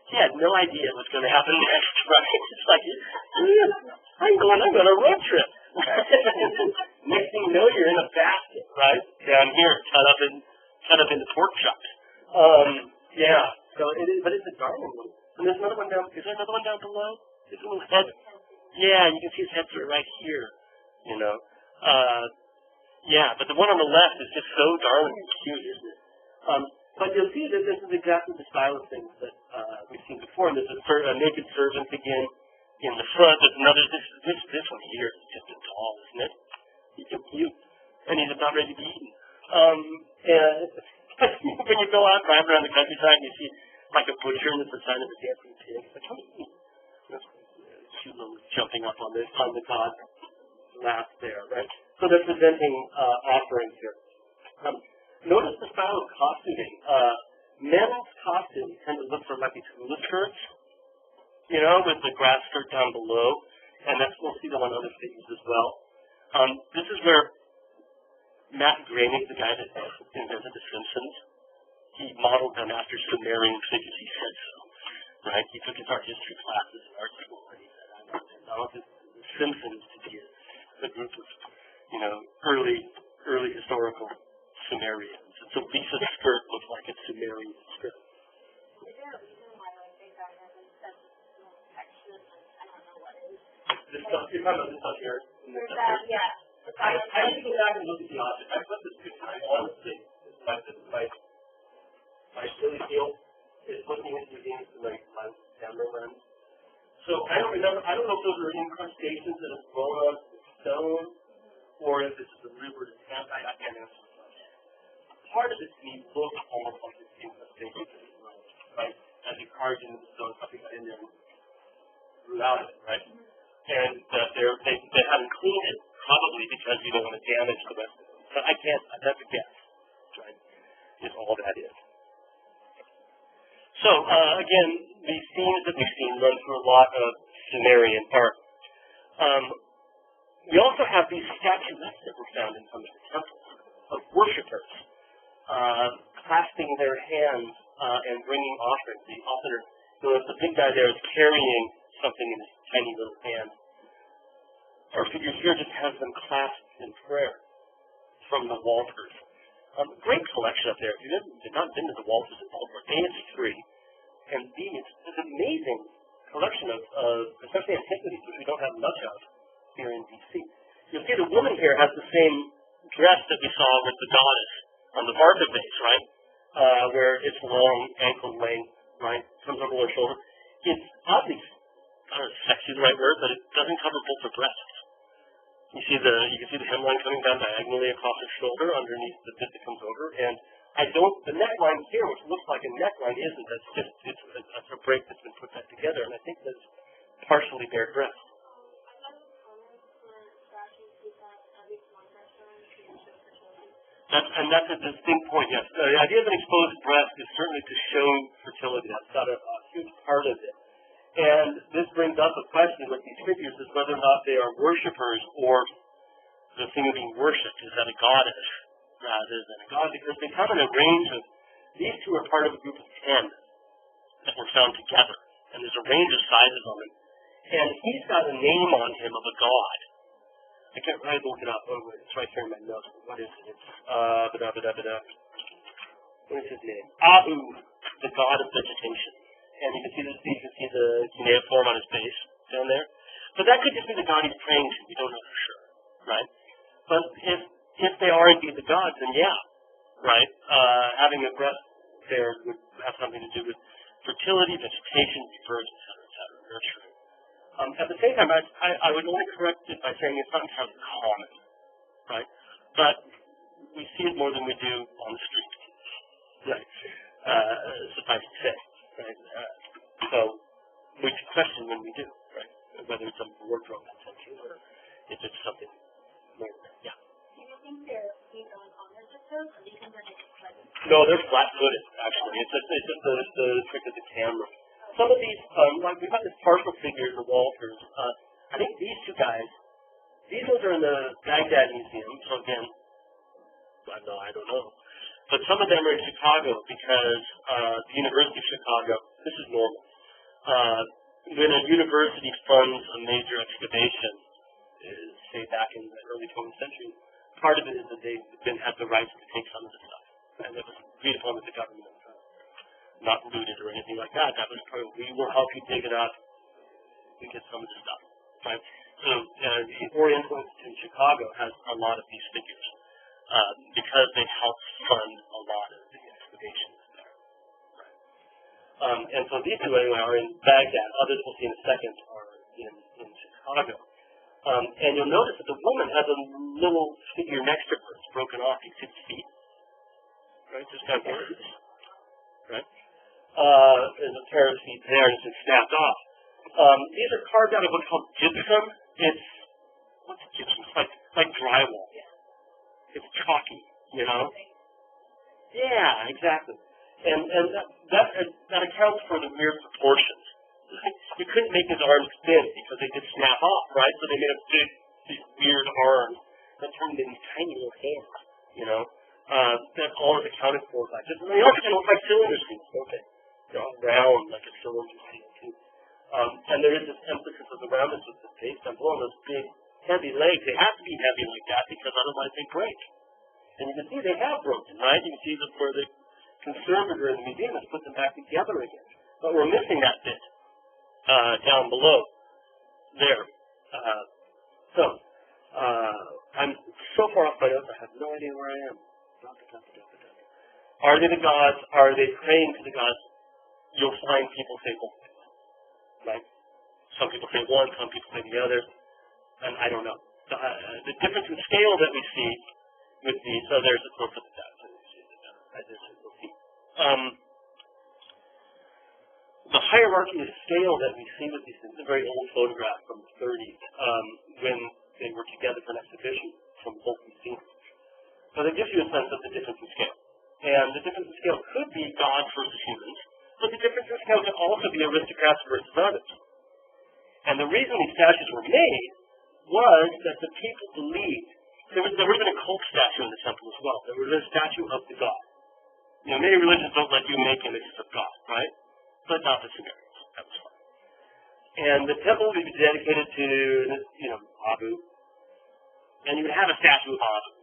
Speaker 1: He had no idea what's going to happen next, right? It's like, I'm going on a road trip. Next thing you know, you're in a basket, right? Down here, cut up in the pork chops. Yeah. So it is, but it's a darling one. And there's another one down. Is there another one down below? There's a little head. Yeah, you can see his head sort of right here. You know. Yeah, but the one on the left is just so darling and cute, isn't it? But you'll see that this is exactly the style of things that we've seen before. And there's a naked servant again in the front. There's another. This one here is just a doll, isn't it? He's so cute, and he's about ready to be eaten. And when you go out driving around the countryside and you see like a butcher and there's a sign of a dancing pig, it's like, cute little jumping up on the god lap there, right? So they're presenting offerings here. Notice the style of costuming. Men's costumes tend to look for like these hula skirts, you know, with the grass skirt down below, and we'll see them on other figures as well. This is where Matt Groening, the guy that invented The Simpsons, he modeled them after Sumerian figures. He said so, right? He took his art history classes in art school, and he said, I want The Simpsons to be a group of, you know, early historical Sumerians. And so Lisa's skirt looks like a Sumerian skirt. This stuff, you're talking about this stuff here?
Speaker 2: Yeah.
Speaker 1: I need to go back and look at the object. I've put this good time, honestly. My silly feel is looking into my camera lens. So I don't know if those are incrustations that have grown onto the stone, or if it's a deliberate attempt. I can't answer the question. Part of it to me looks almost like it's incrustation, right? As you carved into the stone, something got in there and grew out of it, right? And they haven't cleaned it, probably because you don't want to damage the rest of it. But I can't, that's a guess, right? Is all that is. So, again, these themes that we've seen run through a lot of Sumerian art. We also have these statuettes that were found in some of the temples of worshippers clasping their hands and bringing offerings. The author, the big guy there is carrying something in his tiny little hand. Our figure here just has them clasped in prayer from the Walters. Great collection up there. If you've not been to the Walters in Baltimore, A, it's free, and B, it's an amazing collection of especially antiquities, which we don't have much of here in D.C. You'll see the woman here has the same dress that we saw with the goddess on the Barker base, right? Where it's long, ankle length, right? Comes over her shoulder. It's oddly, I don't know if sexy is the right word, but it doesn't cover both her breasts. You can see the hemline coming down diagonally across her shoulder underneath the bit that comes over, and the neckline here, which looks like a neckline, isn't. That's a break that's been put back together, and I think that's partially bare breast. That's a distinct point, yes. The idea of an exposed breast is certainly to show fertility. That's got a huge part of it. And this brings up a question with these figures is whether or not they are worshippers or the thing of being worshipped. Is that a goddess rather than a god? Because they come in a range of, these two are part of a group of 10 that were found together. And there's a range of sizes on them. And he's got a name on him of a god. I can't really look it up. Oh, it's right here in my notes. What is it? It's, what is his name? Abu, the god of vegetation. And you can see the cuneiform on his face down there. But that could just be the god he's praying to. We don't know for sure, right? But if they are indeed the gods, then yeah, right? Having a breast there would have something to do with fertility, vegetation, birds, etc., nurturing. At the same time, I would only correct it by saying it's not entirely common, right? But we see it more than we do on the street, right? Suffice to say, right? So we should question when we do, right? Whether it's something we're wrong intention or if it's something more. Yeah.
Speaker 2: Do you think they're feet on their tiptoes, or do you think they're just pleasant?
Speaker 1: No, they're flat-footed. Actually, it's just the trick of the camera. Some of these, like we've got this partial figure, the Walters. I think these two guys, these ones are in the Baghdad Museum. So again, I don't know. But some of them are in Chicago because the University of Chicago. This is normal. When a university funds a major excavation, say back in the early 20th century, part of it is that they didn't have the rights to take some of the stuff, and it was agreed upon with the government. Not looted or anything like that. That was part of, we will help you dig it up and get some of the stuff. Right? So the Oriental Institute in Chicago has a lot of these figures because they help fund a lot of the excavations there. Right? And so these two anyway are in Baghdad. Others we'll see in a second are in Chicago. And you'll notice that the woman has a little figure next to her. It's broken off. You can see the feet. Right? Just kind of right? There's a pair of feet there, and it's been snapped off. These are carved out of what's called gypsum. What's gypsum? It's like drywall. It's chalky, you know? Yeah, exactly. And that accounts for the weird proportions. You couldn't make his arms thin because they just snap off, right? So they made these weird arms that turned into these tiny little hands, you know? That's all is accounted for by just, they also look like cylinder seals, don't they? They're all round like a cylinder seal, too. And there is this emphasis of the roundness of the base down below, those big, heavy legs. They have to be heavy like that because otherwise they break. And you can see they have broken, right? You can see that where the conservator in the museum has put them back together again. But we're missing that bit down below there. I'm so far off my notes, I have no idea where I am. Are they the gods? Are they praying to the gods? You'll find people say both, right? Some people say one, some people say the other, and I don't know. The difference in scale that we see with these, so there's a close-up of that. We'll see. The hierarchy of scale that we see with these things is a very old photograph from the 30s when they were together for an exhibition from both museums. So that gives you a sense of the difference in scale. And the difference in scale could be gods versus humans, but the difference in scale could also be aristocrats versus others. And the reason these statues were made was that the people believed there was an occult statue in the temple as well. There was a statue of the god. You know, many religions don't let you make images of God, right? But not the Sumerians. That was fine. And the temple would be dedicated to, Abu. And you would have a statue of Abu.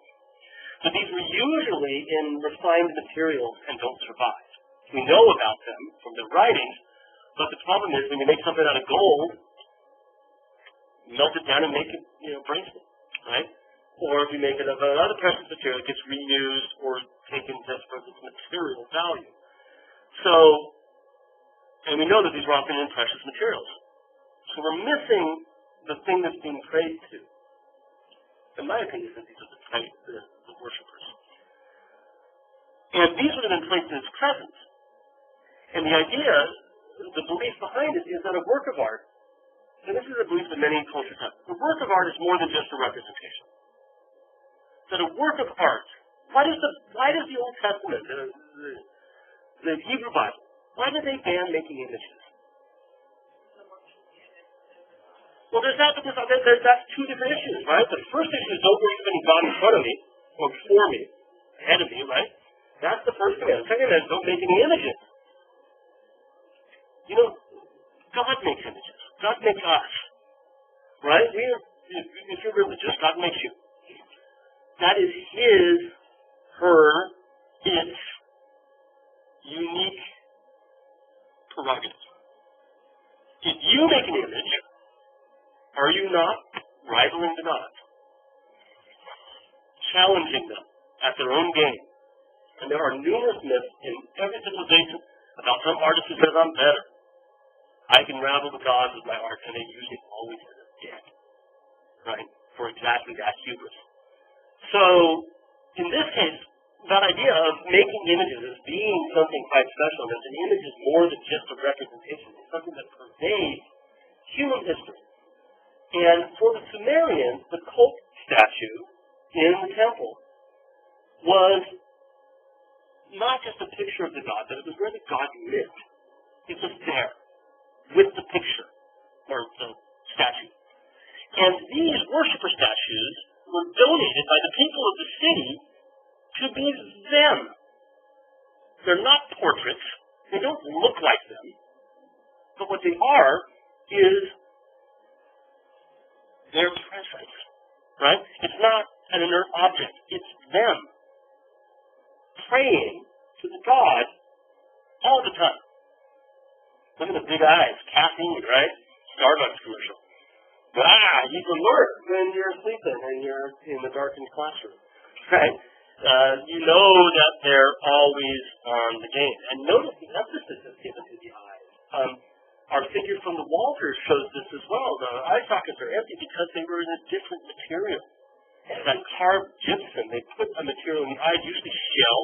Speaker 1: But these were usually in refined materials and don't survive. We know about them from their writings, but the problem is when you make something out of gold, melt it down and make it, bracelet, right? Or if you make it of another precious material, it gets reused or taken just for its material value. So, and we know that these were often in precious materials. So we're missing the thing that's being prayed to. In my opinion, these are the worshippers. And these would have been placed in its presence. And the idea, the belief behind it is that a work of art, and this is a belief that many cultures have, the work of art is more than just a representation. That a work of art, why does the Old Testament, the Hebrew Bible, why did they ban making images? Well, there's that's two different issues, right? The first issue is don't worship any God in front of me, or before me, ahead of me, right? That's the first command. The second command is don't make any images. God makes images. God makes us, right? If you're religious, God makes you. That is its unique prerogative. If you make an image, are you not rivaling the gods? Challenging them at their own game. And there are numerous myths in every civilization about some artist who says, I'm better. I can rival the gods with my art, and they use it all always end up dead, right, for exactly that hubris. So, in this case, that idea of making images as being something quite special, that an image is more than just a representation, it's something that pervades human history. And for the Sumerians, the cult statue in the temple was not just a picture of the god, but it was where the god lived. It was there, with the picture, or the statue. And these worshiper statues were donated by the people of the city to be them. They're not portraits. They don't look like them. But what they are is their presence, right? It's not an inert object. It's them praying to the god all the time. Look at the big eyes. Caffeine, right? Starbucks commercial. You can learn when you're sleeping and you're in the darkened classroom, right? You know that they're always on the game. And notice the emphasis that's given to the eyes. Our figure from the Walters shows this as well. The eye sockets are empty because they were in a different material. That carved gypsum, they put a material in the eye, usually shell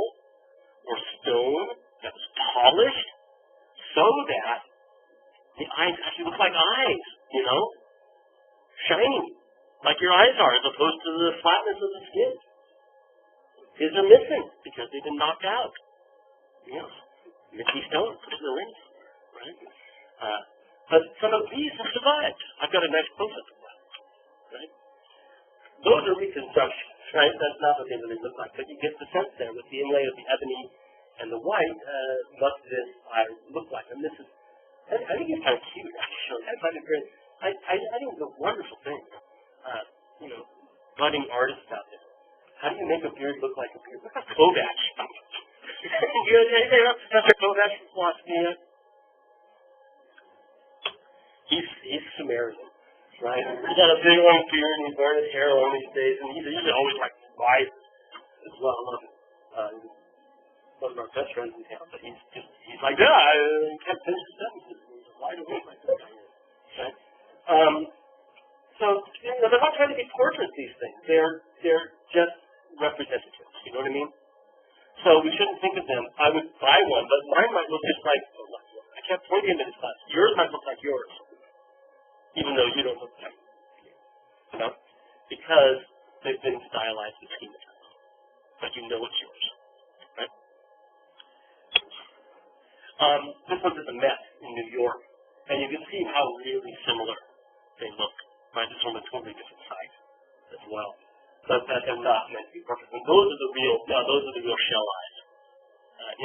Speaker 1: or stone, that was polished so that the eyes actually look like eyes, you know? Shiny, like your eyes are, as opposed to the flatness of the skin. His are missing because they've been knocked out. Yes, Mickey Stone, put it in the ring, right? But some of these have survived. I've got a nice close-up of that, right? Those are reconstructions, right? That's not what they really look like, but you get the sense there with the inlay of the ebony and the white, what this eye look like. And this is, I think it's kind of cute, actually. I find it great. I think it's a wonderful thing. You know, budding artists out there. How do you make a beard look like a beard? Look at Kovacs. You know anything about Professor Kovacs' philosophy yet? He's Sumerian, right? He's got a big long beard and he's wearing his hair along these days, and he's usually always like wise as well. I love it. One of our best friends in town, but he's like, yeah, I can't finish the sentences. He's wide awake like that. Right? So, you know, they're not trying to be portraits, these things. They're just representatives. You know what I mean? So we shouldn't think of them. I would buy one, but mine might look just like, I can't point you into this class. Yours might look like yours, even though you don't look like you. You know? Because they've been stylized and schematized. But you know it's yours. Right? This one's at the Met in New York. And you can see how really similar they look. Right? This one's a totally different site as well. But that they're not meant to be perfect. And those are the real shell eyes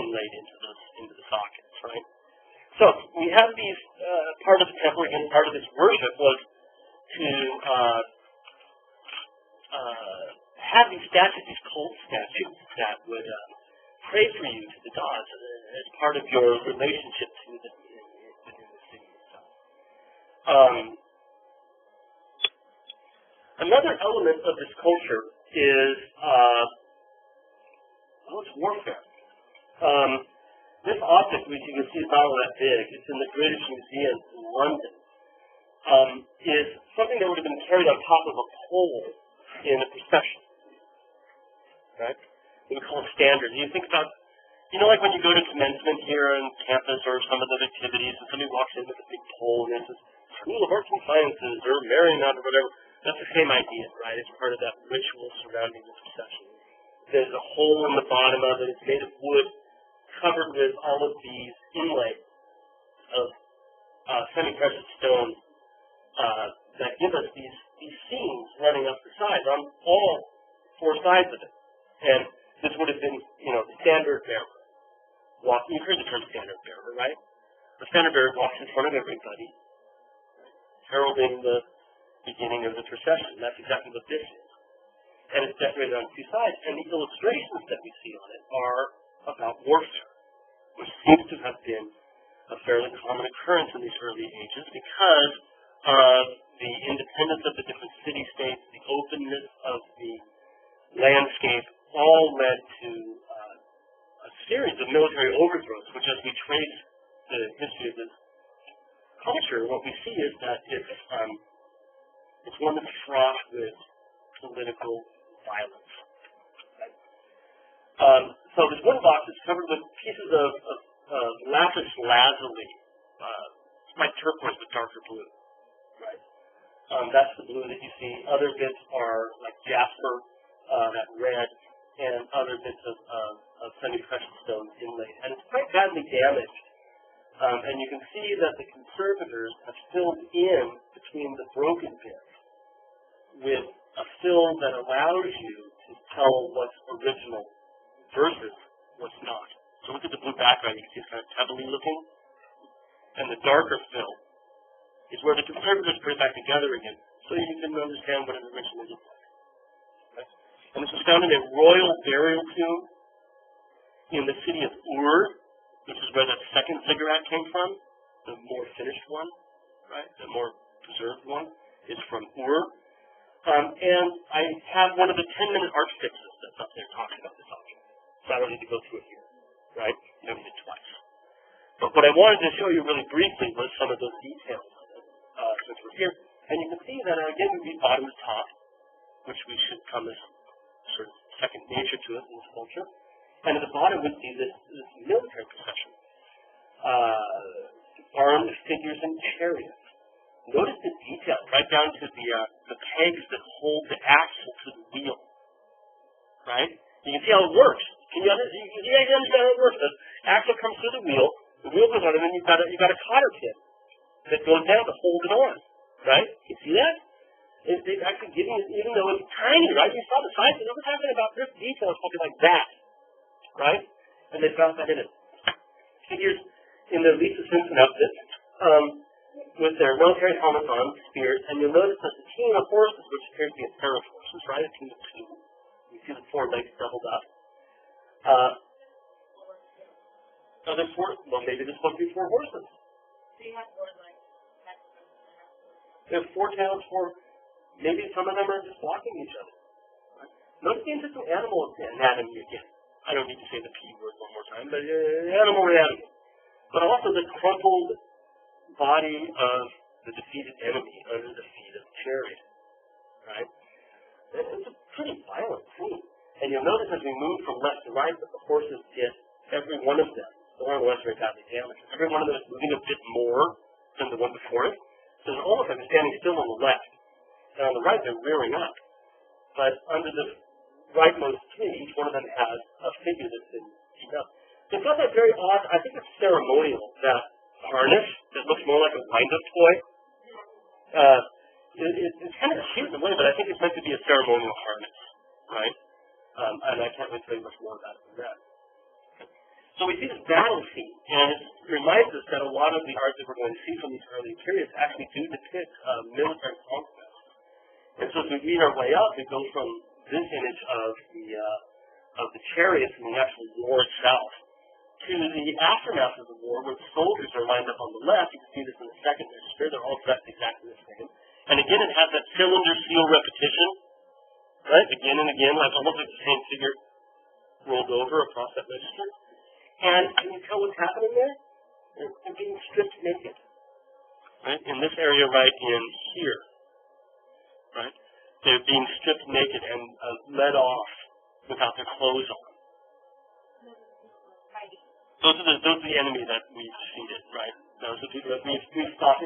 Speaker 1: inlaid into the sockets, right? So we have these part of the temple, and part of this worship was to have these statues, these cult statues that would pray for you to the gods as part of your relationship to them within the city itself. Another element of this culture is it's warfare. This object, which you can see is not all that big, it's in the British Museum in London, is something that would have been carried on top of a pole in a procession. Right? We call it standard. You think about, you know, like when you go to commencement here on campus or some of the activities, and somebody walks in with a big pole and it says, School of Arts and Sciences, or Marymount, or whatever. That's the same idea, right? It's part of that ritual surrounding the procession. There's a hole in the bottom of it. It's made of wood, covered with all of these inlays of semi-precious stone that give us these seams running up the sides on all four sides of it. And this would have been, you know, the standard bearer. You've heard the term standard bearer, right? The standard bearer walks in front of everybody, heralding the beginning of the procession. That's exactly what this is. And it's decorated on two sides. And the illustrations that we see on it are about warfare, which seems to have been a fairly common occurrence in these early ages because of the independence of the different city-states, the openness of the landscape, all led to a series of military overthrows, which as we trace the history of this culture, what we see is that it's one that's fraught with political violence. Right? So this one box is covered with pieces of lapis lazuli. It's like turquoise but darker blue. Right? That's the blue that you see. Other bits are like jasper, that red, and other bits of semi-precious stones inlaid. And it's quite badly damaged. And you can see that the conservators have filled in between the broken bits with a fill that allows you to tell what's original versus what's not. So look at the blue background. You can see it's kind of pebbly looking. And the darker fill is where the conservators put it back together again, so you can understand what it originally looked like. Right? And this was found in a royal burial tomb in the city of Ur, which is where that second ziggurat came from, the more finished one, right? The more preserved one is from Ur. And I have one of the 10-minute art fixes that's up there talking about this object. So I don't need to go through it here, right? You don't need it twice. But what I wanted to show you really briefly was some of those details of it, since we're here. And you can see that, again, we read bottom to top, which we should come as sort of second nature to us in this culture. And at the bottom we see this military procession. Armed figures and chariots. Notice the detail, right down to the pegs that hold the axle to the wheel. Right? You can see how it works. Can you guys understand how it works? The axle comes through the wheel goes on, and then you've got a cotter pin that goes down to hold it on. Right? You see that? They've actually given it, even though it's tiny, right? You saw the size, and we're talking about this detail, something like that. Right? And they found that in it. Figures in their Lisa Simpson outfit, with their military helmets on, spears, and you'll notice that the team of horses, which appears to be a pair of horses, right? A team of two. You see the four legs doubled up. There's four, well, maybe there's supposed to be four horses.
Speaker 2: So you have four legs.
Speaker 1: There's four tails, maybe some of them are just blocking each other. Right? Notice the interesting animal anatomy again. I don't need to say the P word one more time, but animal anatomy. But also the crumpled body of the defeated enemy under the feet of the chariot. Right? It's a pretty violent scene. And you'll notice as we move from left to right that the horses get, every one of them, the one on the left very badly damaged, every one of them is moving a bit more than the one before it. So it's almost like they're standing still on the left. And on the right they're rearing up. But under the rightmost three, each one of them has a figure that's been beaten up. So it's got that very odd, I think it's ceremonial, that harness that looks more like a wind-up toy. It's kind of cute in a way, but I think it's meant to be a ceremonial harness, right? And I can't really tell you much more about it than that. So we see this battle scene, and it reminds us that a lot of the art that we're going to see from these early periods actually do depict military conquest. And so as we read our way up, we go from this image of the chariots and the actual war itself to the aftermath of the war, where the soldiers are lined up on the left. You can see this in the second register. They're all dressed exactly the same. And again, it has that cylinder seal repetition, right? Again and again, like almost like the same figure rolled over across that register. And can you tell what's happening there? They're being stripped naked, right? In this area right in here, right? They're being stripped naked and led off without their clothes on. Those are the enemy that we've defeated, right? Those are the people that we've stopped.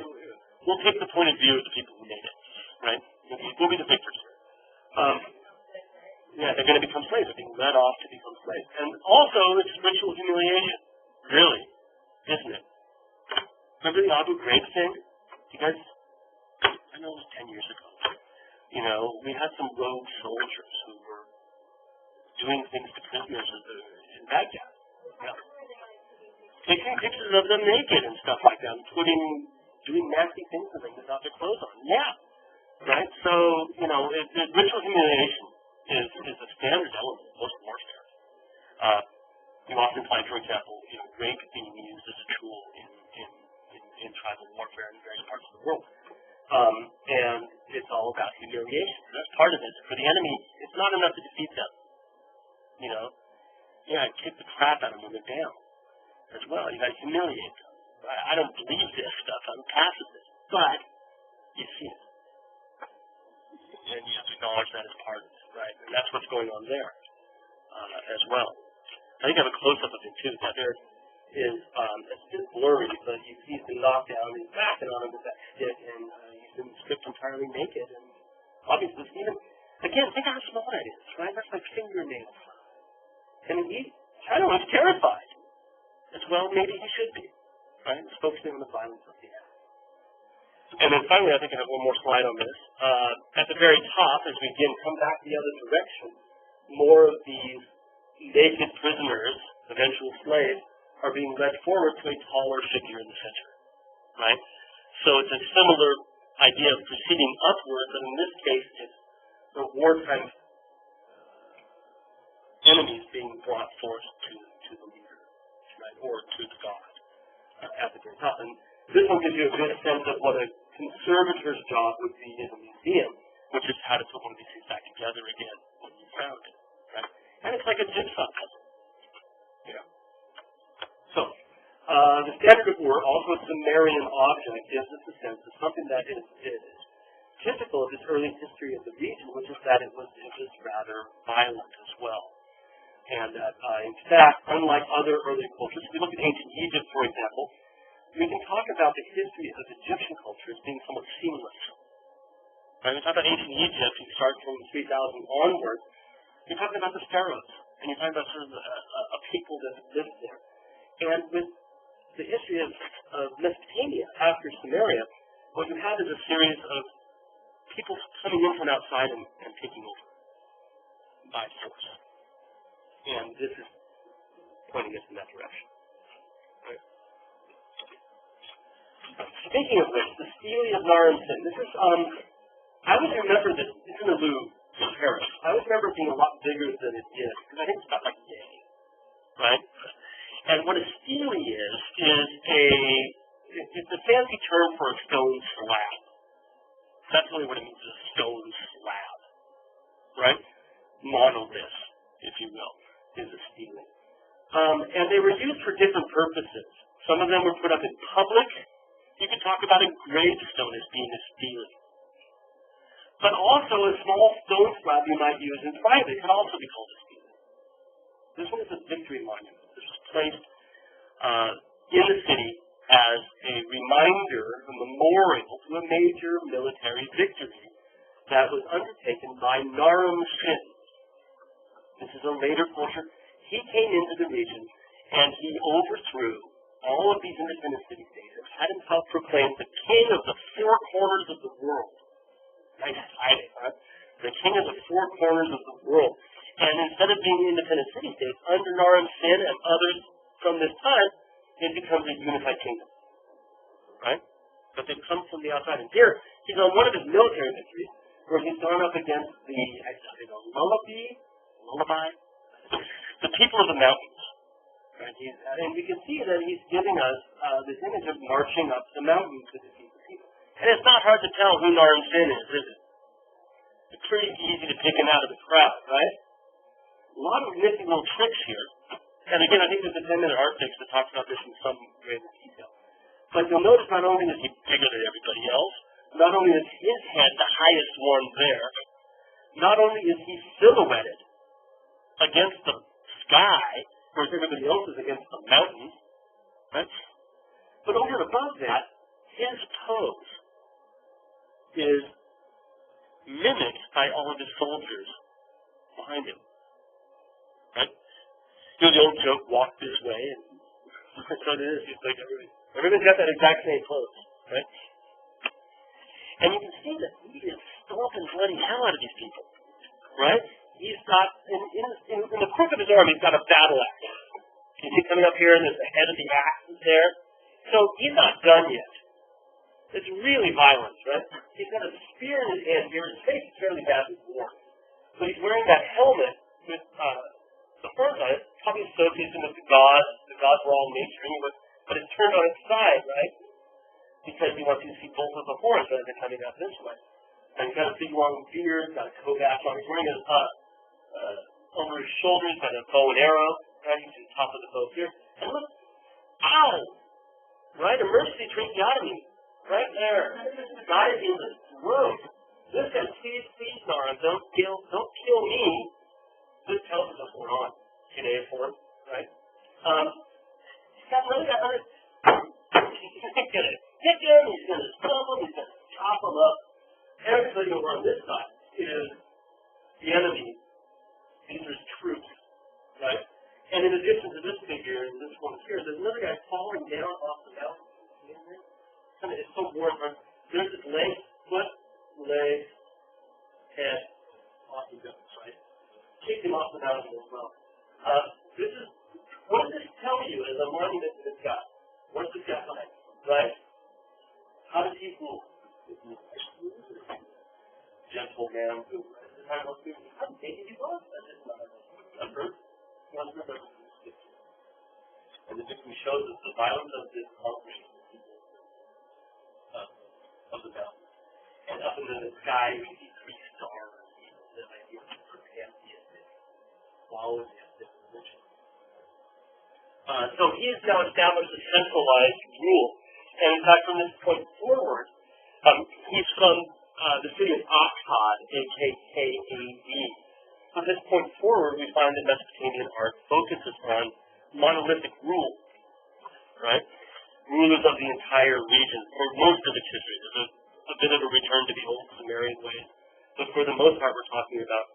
Speaker 1: We'll take the point of view of the people who made it, right? We'll be the victors. Yeah, they're going to become slaves. They're being led off to become slaves. And also, it's ritual humiliation. Really, isn't it? Remember the Abu Ghraib thing? You guys, I know it was 10 years ago. You know, we had some rogue soldiers who were doing things to prisoners in Baghdad. Yeah. Taking pictures of them naked and stuff like that, and doing nasty things to them without their clothes on. Yeah. Right? So, you know, ritual humiliation is a standard element of most warfare. You often find, for example, rape being used as a tool in tribal warfare in various parts of the world. And it's all about humiliation. That's part of it. For the enemy, it's not enough to defeat them. You know? Yeah, kick the crap out of them when they're down as well. You got to humiliate them. I don't believe this stuff. I'm pacifist. But you see it. And you have to acknowledge that as part of it, right? And that's what's going on there as well. I think I have a close-up of him, too. There is, it's just blurry, but he's been knocked down, he's backing on him with that stick, and he's been stripped entirely naked. And obviously, Stephen, again, think how small that is, right? That's like fingernail size. And I don't know, he's terrified. As well, maybe he should be, right? It's focusing on the violence of the act. And then finally, I think I have one more slide on this. At the very top, as we again come back the other direction, more of these naked prisoners, eventual slaves, are being led forward to a taller figure in the center, right? So it's a similar idea of proceeding upward, but in this case, it's the wartime enemies being brought forth to the leader, right, or to the god at the very top. And this one gives you a good sense of what a conservator's job would be in a museum, which is how to put one of these things back together again when you found it, right? And it's like a jigsaw puzzle. Yeah. So, the standard of war, also a Sumerian object, gives us a sense of something that is typical of this early history of the region, which is that it was rather violent as well. And in fact, unlike other early cultures, if we look at ancient Egypt, for example, we can talk about the history of Egyptian culture as being somewhat seamless. When we talk about ancient Egypt, you start from 3000 onward, you're talking about the pharaohs, and you're talking about sort of a people that lived there. And with the history of Mesopotamia after Sumeria, what you have is a series of people coming in from outside and taking over by force. And this is pointing us in that direction. Right. Speaking of which, the Stele of Naram-Sin. This is, I always remember this, it's in the Louvre in Paris. I always remember it being a lot bigger than it is, because I think it's about like a day. Right? And what a stele is it's a fancy term for a stone slab. That's really what it means, a stone slab. Right? Monolith, if you will, is a stele. And they were used for different purposes. Some of them were put up in public. You could talk about a gravestone as being a stele. But also a small stone slab you might use in private could also be called a stele. This one is a victory monument. This was placed in the city as a reminder, a memorial to a major military victory that was undertaken by Naram-Sin. This is a later culture. He came into the region and he overthrew all of these independent city-states and had himself proclaimed the king of the four corners of the world. Nice title, huh? The king of the four corners of the world. And instead of being independent city-states, under Naram-Sin and others from this time, it becomes a unified kingdom. Right? But they come from the outside. And here, he's on one of his military victories, where he's gone up against the people of the mountains. Right? And we can see that he's giving us this image of marching up the mountain to defeat the people. And it's not hard to tell who Naram-Sin is it? It's pretty easy to pick him out of the crowd, right? A lot of nifty little tricks here. And again, I think there's a 10-minute art fix that talks about this in some greater detail. But you'll notice not only is he bigger than everybody else, not only is his head the highest one there, not only is he silhouetted against the sky, whereas everybody else is against the mountain, right? But over and above that, his pose is mimicked by all of his soldiers behind him. Right? You know the old joke, walk this way, and that's what it is. It's like everybody's got that exact same pose, right? And you can see that he is stomping bloody hell out of these people, right? He's got, in the crook of his arm, he's got a battle axe. You see coming up here, and there's the head of the axe there. So he's not done yet. It's really violent, right? He's got a spear in his hand here. His face is fairly badly worn. But he's wearing that helmet with the horns on it, probably associates him with the gods. The gods were all nature anyway, but it's turned on its side, right? Because he wants you to see both of the horns as they're coming out this way. And he's got a big long beard, got a kovac on. He's wearing over his shoulders, got a bow and arrow, right? You see the top of the bow here. And look, ow! Right? Emergency tracheotomy. Right there. Got it in the throat. This guy, please, Nara, don't kill me. This tells us what's going on in A4, right? He's got another guy on it. He's going to kick him, he's going to stump him, he's going to chop him up. Everybody over on this side is the enemy. These are his troops, right? And in addition to this figure, and this one here, there's another guy falling down off the mountain. It's so boring. There's his leg, foot, leg, head, off he goes, right? Kicked him off the mountain as well. What does this tell you as a monument to this guy? What's this guy like, right? How does he rule? Gentle man who, at the time, how big he was? And the victim shows us the violence of this conflict of the mountain. And up into the sky, we see 3 stars. The idea of pantheistic quality of this religion. So he has now established a centralized rule. And in fact, from this point forward, he's from the city of Akkad, A-K-K-A-D. From this point forward, we find that Mesopotamian art focuses on monolithic rule, right? Rulers of the entire region, for most of its history. There's a bit of a return to the old Sumerian ways, but for the most part, we're talking about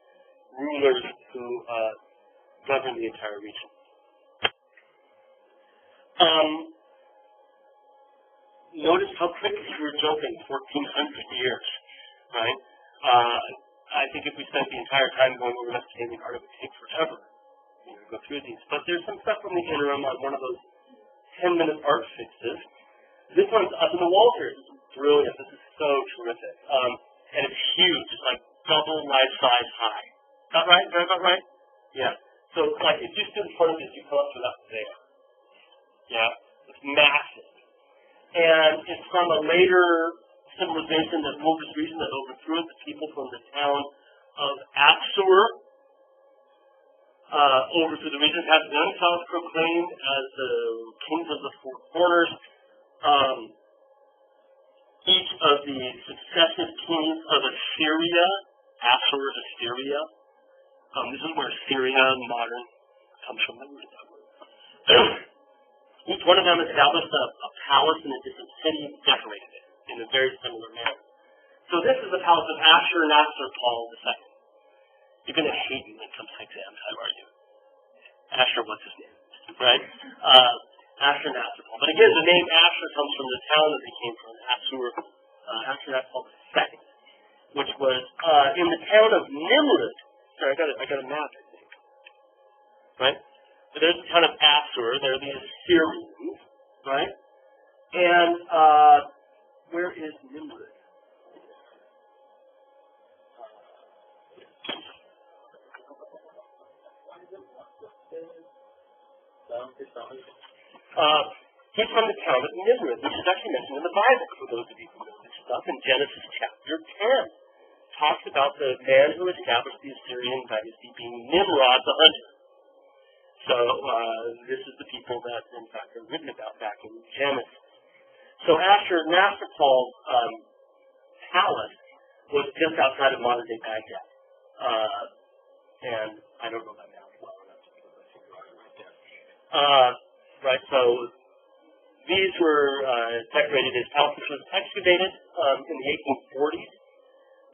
Speaker 1: rulers who govern the entire region. Notice how quickly we're jumping 1,400 years, right? I think if we spent the entire time going over Mesopotamian art, it would take forever to go through these. But there's some stuff from the interim on one of those 10-minute art fixes. This one's up in the wall here. This is brilliant. This is so terrific. And it's huge. It's like double life-size high. Is that right? Is that about right? Yeah. So, like, if you stood in front of this, you come up to that there. Yeah. It's massive. And it's from a later civilization that ruled this region that overthrew it. The people from the town of Aksur overthrew the region, had themselves proclaimed as the kings of the 4 corners. Each of the successive kings of Assyria, Assur is Assyria. This is where Syria, modern, comes from. Each one of them established a palace in a different city and decorated it in a very similar manner. So this is the palace of Ashur-Nasir-Pal II. You're going to hate me when it comes to exam time, aren't you? Ashur, what's his name? Right? Ashur-Nasir-Pal. But again, the name Ashur comes from the town that he came from, Ashur-Nasir-Pal II, which was in the town of Nimrud. Sorry, I got a map, I think. Right? So there's the town of Assur. There are the Assyrians, right? And where is Nimrud? He's from the town of Nimrud, which is actually mentioned in the Bible, for those of you who know this stuff, in Genesis chapter 10. Talks about the man who established the Assyrian dynasty being Nimrod the hunter. So this is the people that, in fact, are written about back in Genesis. So Ashur-Nasir-Pal's palace was just outside of modern-day Baghdad. And I don't know that now well enough to be able to figure out right there. Right, so these were decorated as palaces. Was excavated in the 1840s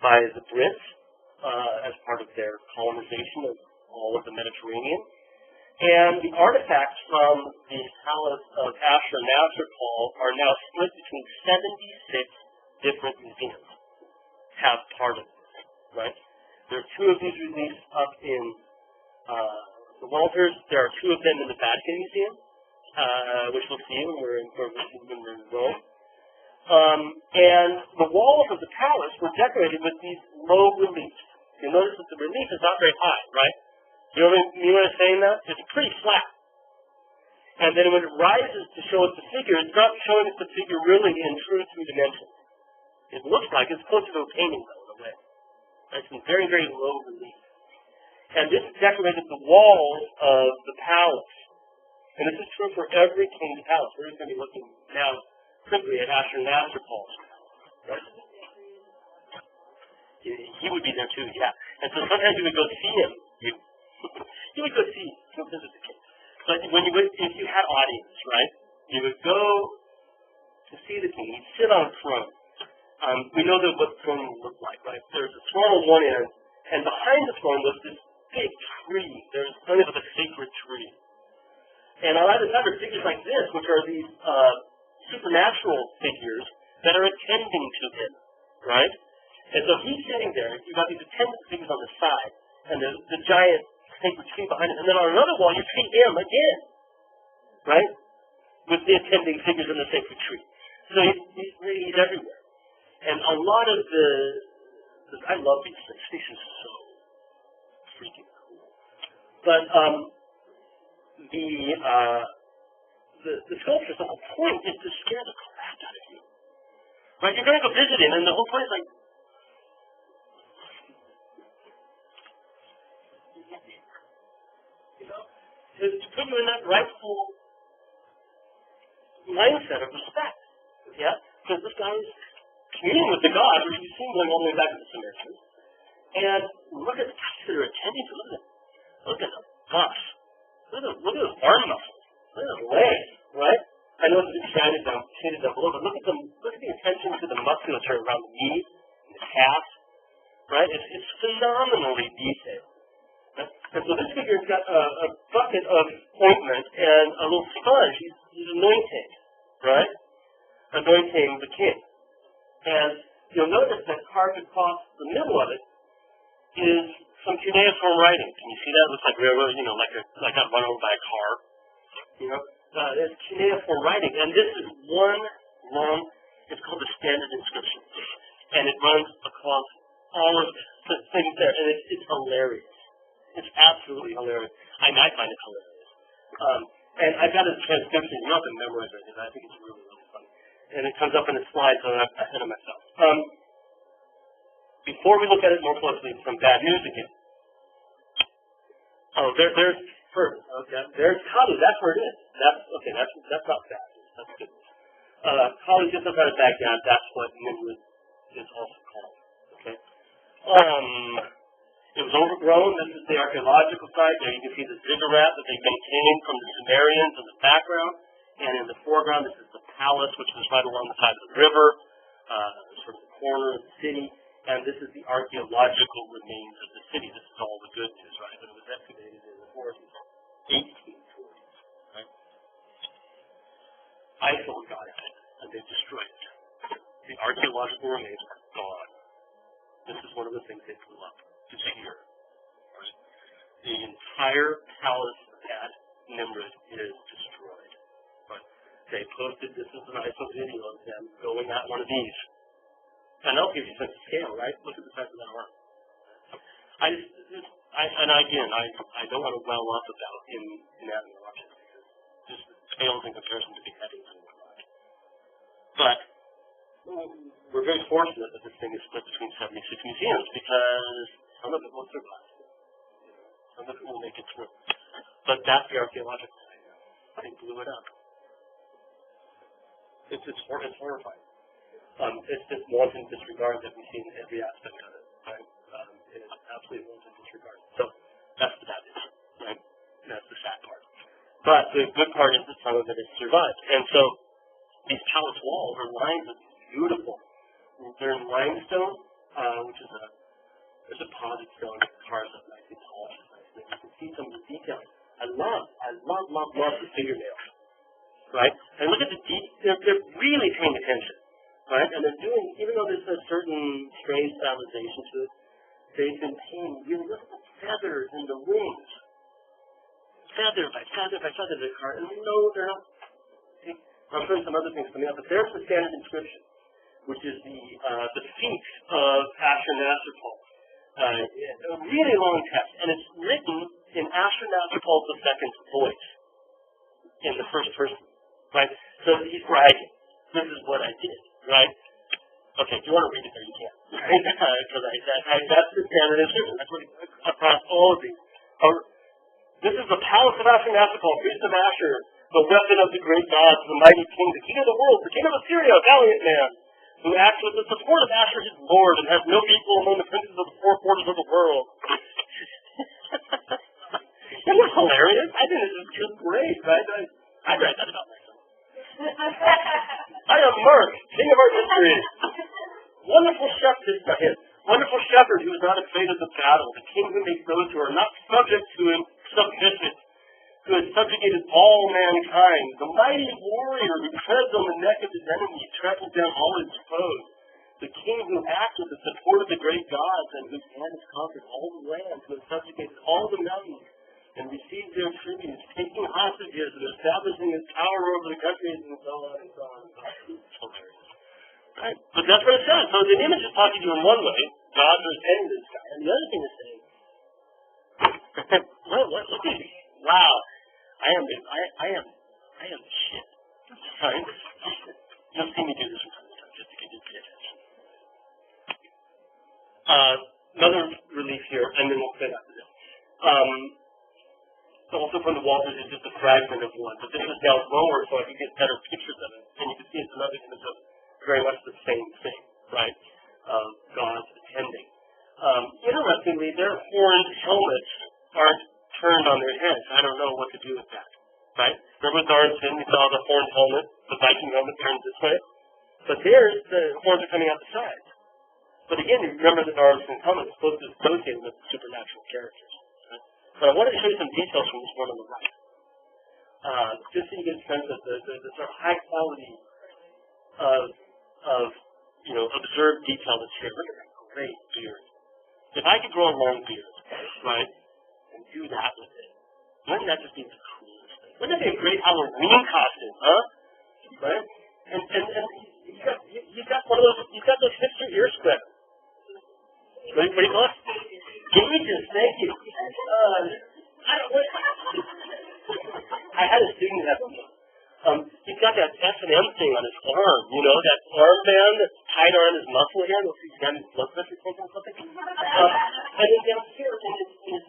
Speaker 1: by the Brits as part of their colonization of all of the Mediterranean. And the artifacts from the palace of Ashur-Nasir-Pal are now split between 76 different museums. Have part of this, right? There are 2 of these released up in the Walters. There are 2 of them in the Vatican Museum, which we'll see when we're in Rome. And the walls of the palace were decorated with these low reliefs. You'll notice that the relief is not very high, right? You know what I'm saying that? It's pretty flat. And then when it rises to show us the figure, it's not showing us the figure really in true 3 dimensions. It looks like it's closer to a painting, though, in a way. It's in very, very low relief. And this decorated the walls of the palace. And this is true for every king's palace. We're going to be looking now quickly at Ashur-Nasir-Pal's. Right? he would be there too, yeah. And so sometimes you would go see him. You would go visit the king. But if you had audience, right, you would go to see the king. He'd sit on a throne. We know that what the throne looked like, right? There's a throne on one end, and behind the throne was this big tree. There's kind of a sacred tree. And a lot of times figures like this, which are these supernatural figures that are attending to him, right? And so he's sitting there. You've got these attendant figures on the side, and the giant sacred tree behind him. And then on another wall, you see him again, right? With the attending figures in the sacred tree. So he's everywhere. And a lot of I love these things. This is so freaking cool. But the sculptures, the whole point is to scare the crap out of you. Right? You're going to go visit him, and the whole point is like, to put you in that rightful mindset of respect. Yeah? Because this guy is communing with the God, which we've seen going all the way back to the Samaritans. And look at the guys that are attending to him. Look at the bus. Look at his arm muscles. Look at his legs, right? I know it's been shaded down below, but look at the attention to the musculature around the knee, the calf, right? It's phenomenally detailed. And so this figure's got a bucket of ointment and a little sponge. He's anointing, right? Anointing the king. And you'll notice that carved across the middle of it is some cuneiform writing. Can you see that? It looks like railroad, like got run over by a car. It's cuneiform writing. And this is one long, it's called the standard inscription. And it runs across all of the things there. And it's hilarious. It's absolutely hilarious. I find it hilarious. And I've got a transcription. You don't have to memorize it, because I think it's really, really funny. And it comes up in the slides, so I'm ahead of myself. Before we look at it more closely, some bad news again. Oh, there's first. Okay, there's Kali. That's where it is. That's not bad news. That's good news. Kali just outside of Baghdad. That's what Nimrud is also called. Okay. It was overgrown. This is the archaeological site. There you can see the ziggurat that they maintained from the Sumerians in the background. And in the foreground, this is the palace, which was right along the side of the river, sort of the corner of the city. And this is the archaeological remains of the city. This is all the good news, right? But it was excavated in the 1840s, right? ISIL got at it, and they destroyed it. The archaeological remains are gone. This is one of the things they blew up. It's here. Right? The entire palace at Nimrud is destroyed. Right? They posted, this is an ISO video of them going at one of these. And that'll give you a sense of scale, right? Look at the size of that arm. I don't want to well up about inanimate objects, because just pales in comparison to beheadings and whatnot. But we're very fortunate that this thing is split between 76 museums, because some of it will survive. Some of it will make it through. But that's the archaeological site. They blew it up. It's horrifying. It's this wanton disregard that we see in every aspect of it. Right? It is absolutely wanton disregard. So that's the bad news. Right? That's the sad part. But the good part is that some of it has survived. And so these palace walls are lined with beautiful. They're in limestone, which is a deposit stone that carves up nicely polished. You can see some of the details. I love the fingernails. Right? And look at the detail. They're really paying attention. Right? And they're doing, even though there's a certain strange stylization to it, they've been paying, really look at the feathers and the wings. Feather by feather by feather they carve. And no, they're not. I'll show you some other things coming up. But there's the standard inscription, which is the feet of Ashurnasirpal. A really long text, and it's written in Ashurnasirpal II's voice, in the first person, right? So he's bragging. This is what I did, right? Okay, if you want to read it there, you can. Because that's the standard inscription. That's what across all of these. This is the palace of Ashurnasirpal, priest of Ashur, the weapon of the great gods, the mighty king, the king of the world, the king of Assyria, valiant man. who acts with the support of Asher his lord, and has no equal among the princes of the four quarters of the world. Isn't that hilarious? I think this is just great, right? I'd write that about myself. I am Mark, king of our history. Wonderful shepherd who is not afraid of the battle, the king who makes those who are not subject to him submissive, who has subjugated all mankind, the mighty warrior who treads on the neck of his enemy, tramples down all his foes, the king who acts with the support of the great gods, and whose hand has conquered all the lands, who has subjugated all the mountains, and receives their tributes, taking hostages and establishing his power over the countries, and so on and so on. Right? But that's what it says. So the image is talking to you in one way, God is saying this guy, and the other thing is saying, look at me. Wow. I am shit. Right? You'll see me do this from time to time, just to get you to pay attention. Another relief here, and then we'll fit after this. Also from the wall, there's just a fragment of one, but this is down lower, so I can get better pictures of it, and you can see it's another image of very much the same thing, right? God's attending. Interestingly, their horned helmets aren't turned on their heads. I don't know what to do with that, right? Remember with Arnson, we saw the horned helmet, the Viking helmet turned this way, but there, the horns are coming out the sides. But again, you remember that Arnson helmet is supposed to associate with supernatural characters. So I wanted to show you some details from this one on the right. Just so you get a sense of the sort of high quality of observed detail that's here. Look at that great beard. If I could grow a long beard, right, and do that with it, wouldn't that just be the coolest thing? Wouldn't that be a great Halloween costume, huh? Right? And you've got one of those, you've got those hipster ear spreaders. What do you call it? Gauges, thank you. I had a student have he's got that S&M thing on his arm, that armband that's tied around his muscle here. He's got his blood pressure taken or something. And then down here in his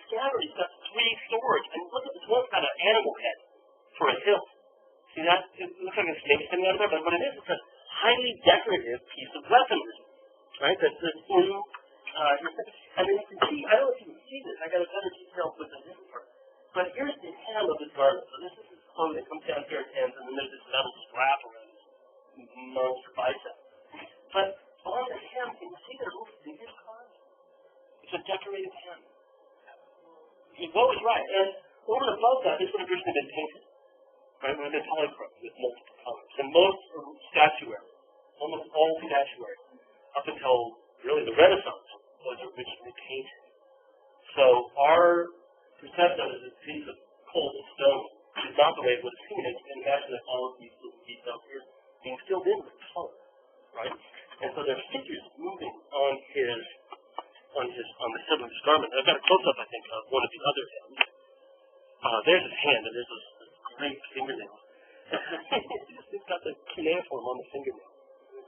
Speaker 1: scabbard, he's got 3 swords. And look at this one's got an animal head for a hilt. See that? It looks like a snake sitting out there, but what it is, it's a highly decorative piece of weaponry, right? That's in and then you can see, I don't know if you can see this, I got a better detail with the zipper. But here's the hem of his garment. So this is his clothing that comes down here and ends, and then there's this metal strap around his monster bicep. But on the hem, can you see their little figures carved? It's a decorated hem. What was right? And over and above that, this would have originally been painted. Right? It would have been polychrome with multiple colors. And most statuary, almost all statuary, up until really the Renaissance, was originally painted. So our perception is this piece of cold stone is not the way it would have seen it. And imagine that all of these little details here being filled in with color, right? And so there's figures moving on the hem of his garment. I've got a close-up, I think, of one of the other hems. There's his hand, and there's those great fingernails. It's got the cuneiform on the fingernail.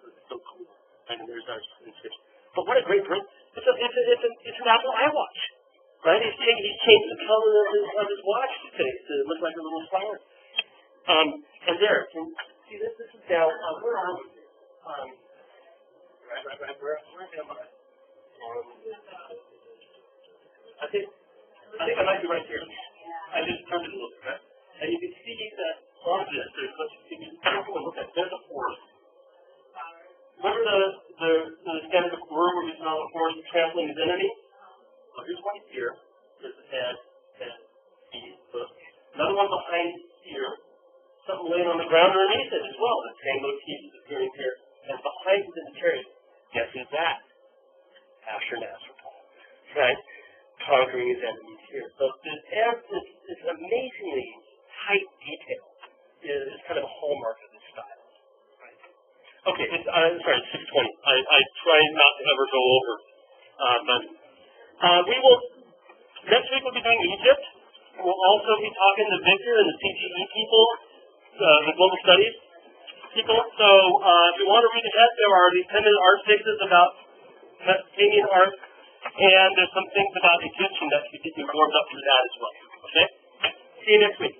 Speaker 1: It's so cool. And there's our stitch. But what a great print. It's an Apple iWatch, right? He's changed the color of his watch today to look like a little flower. And there, can you see this? This is down, where are we? Right, where am I? I think I might be right here. I just turned it a little bit, right? And you can see that on this, there's such a thing. There's a forest. Remember the standard of word where we saw the horse trampling his enemy? So here's one here. There's the head, feet, foot. Another one behind here. Something laying on the ground underneath it as well. The same motif is appearing here. And behind it in the chariot, guess who's that? Ashurnasirpal. Right? Conquering his enemies here. So this amazingly tight detail is kind of a hallmark of this style. Okay, it's 6:20. I try not to ever go over. But we will, next week we'll be doing Egypt. We'll also be talking to Victor and the CGE people, the Global Studies people. So if you want to read ahead, there are these 10-minute art fixes about Mesopotamian art, and there's some things about Egyptian that should get you warmed up for that as well. Okay? See you next week.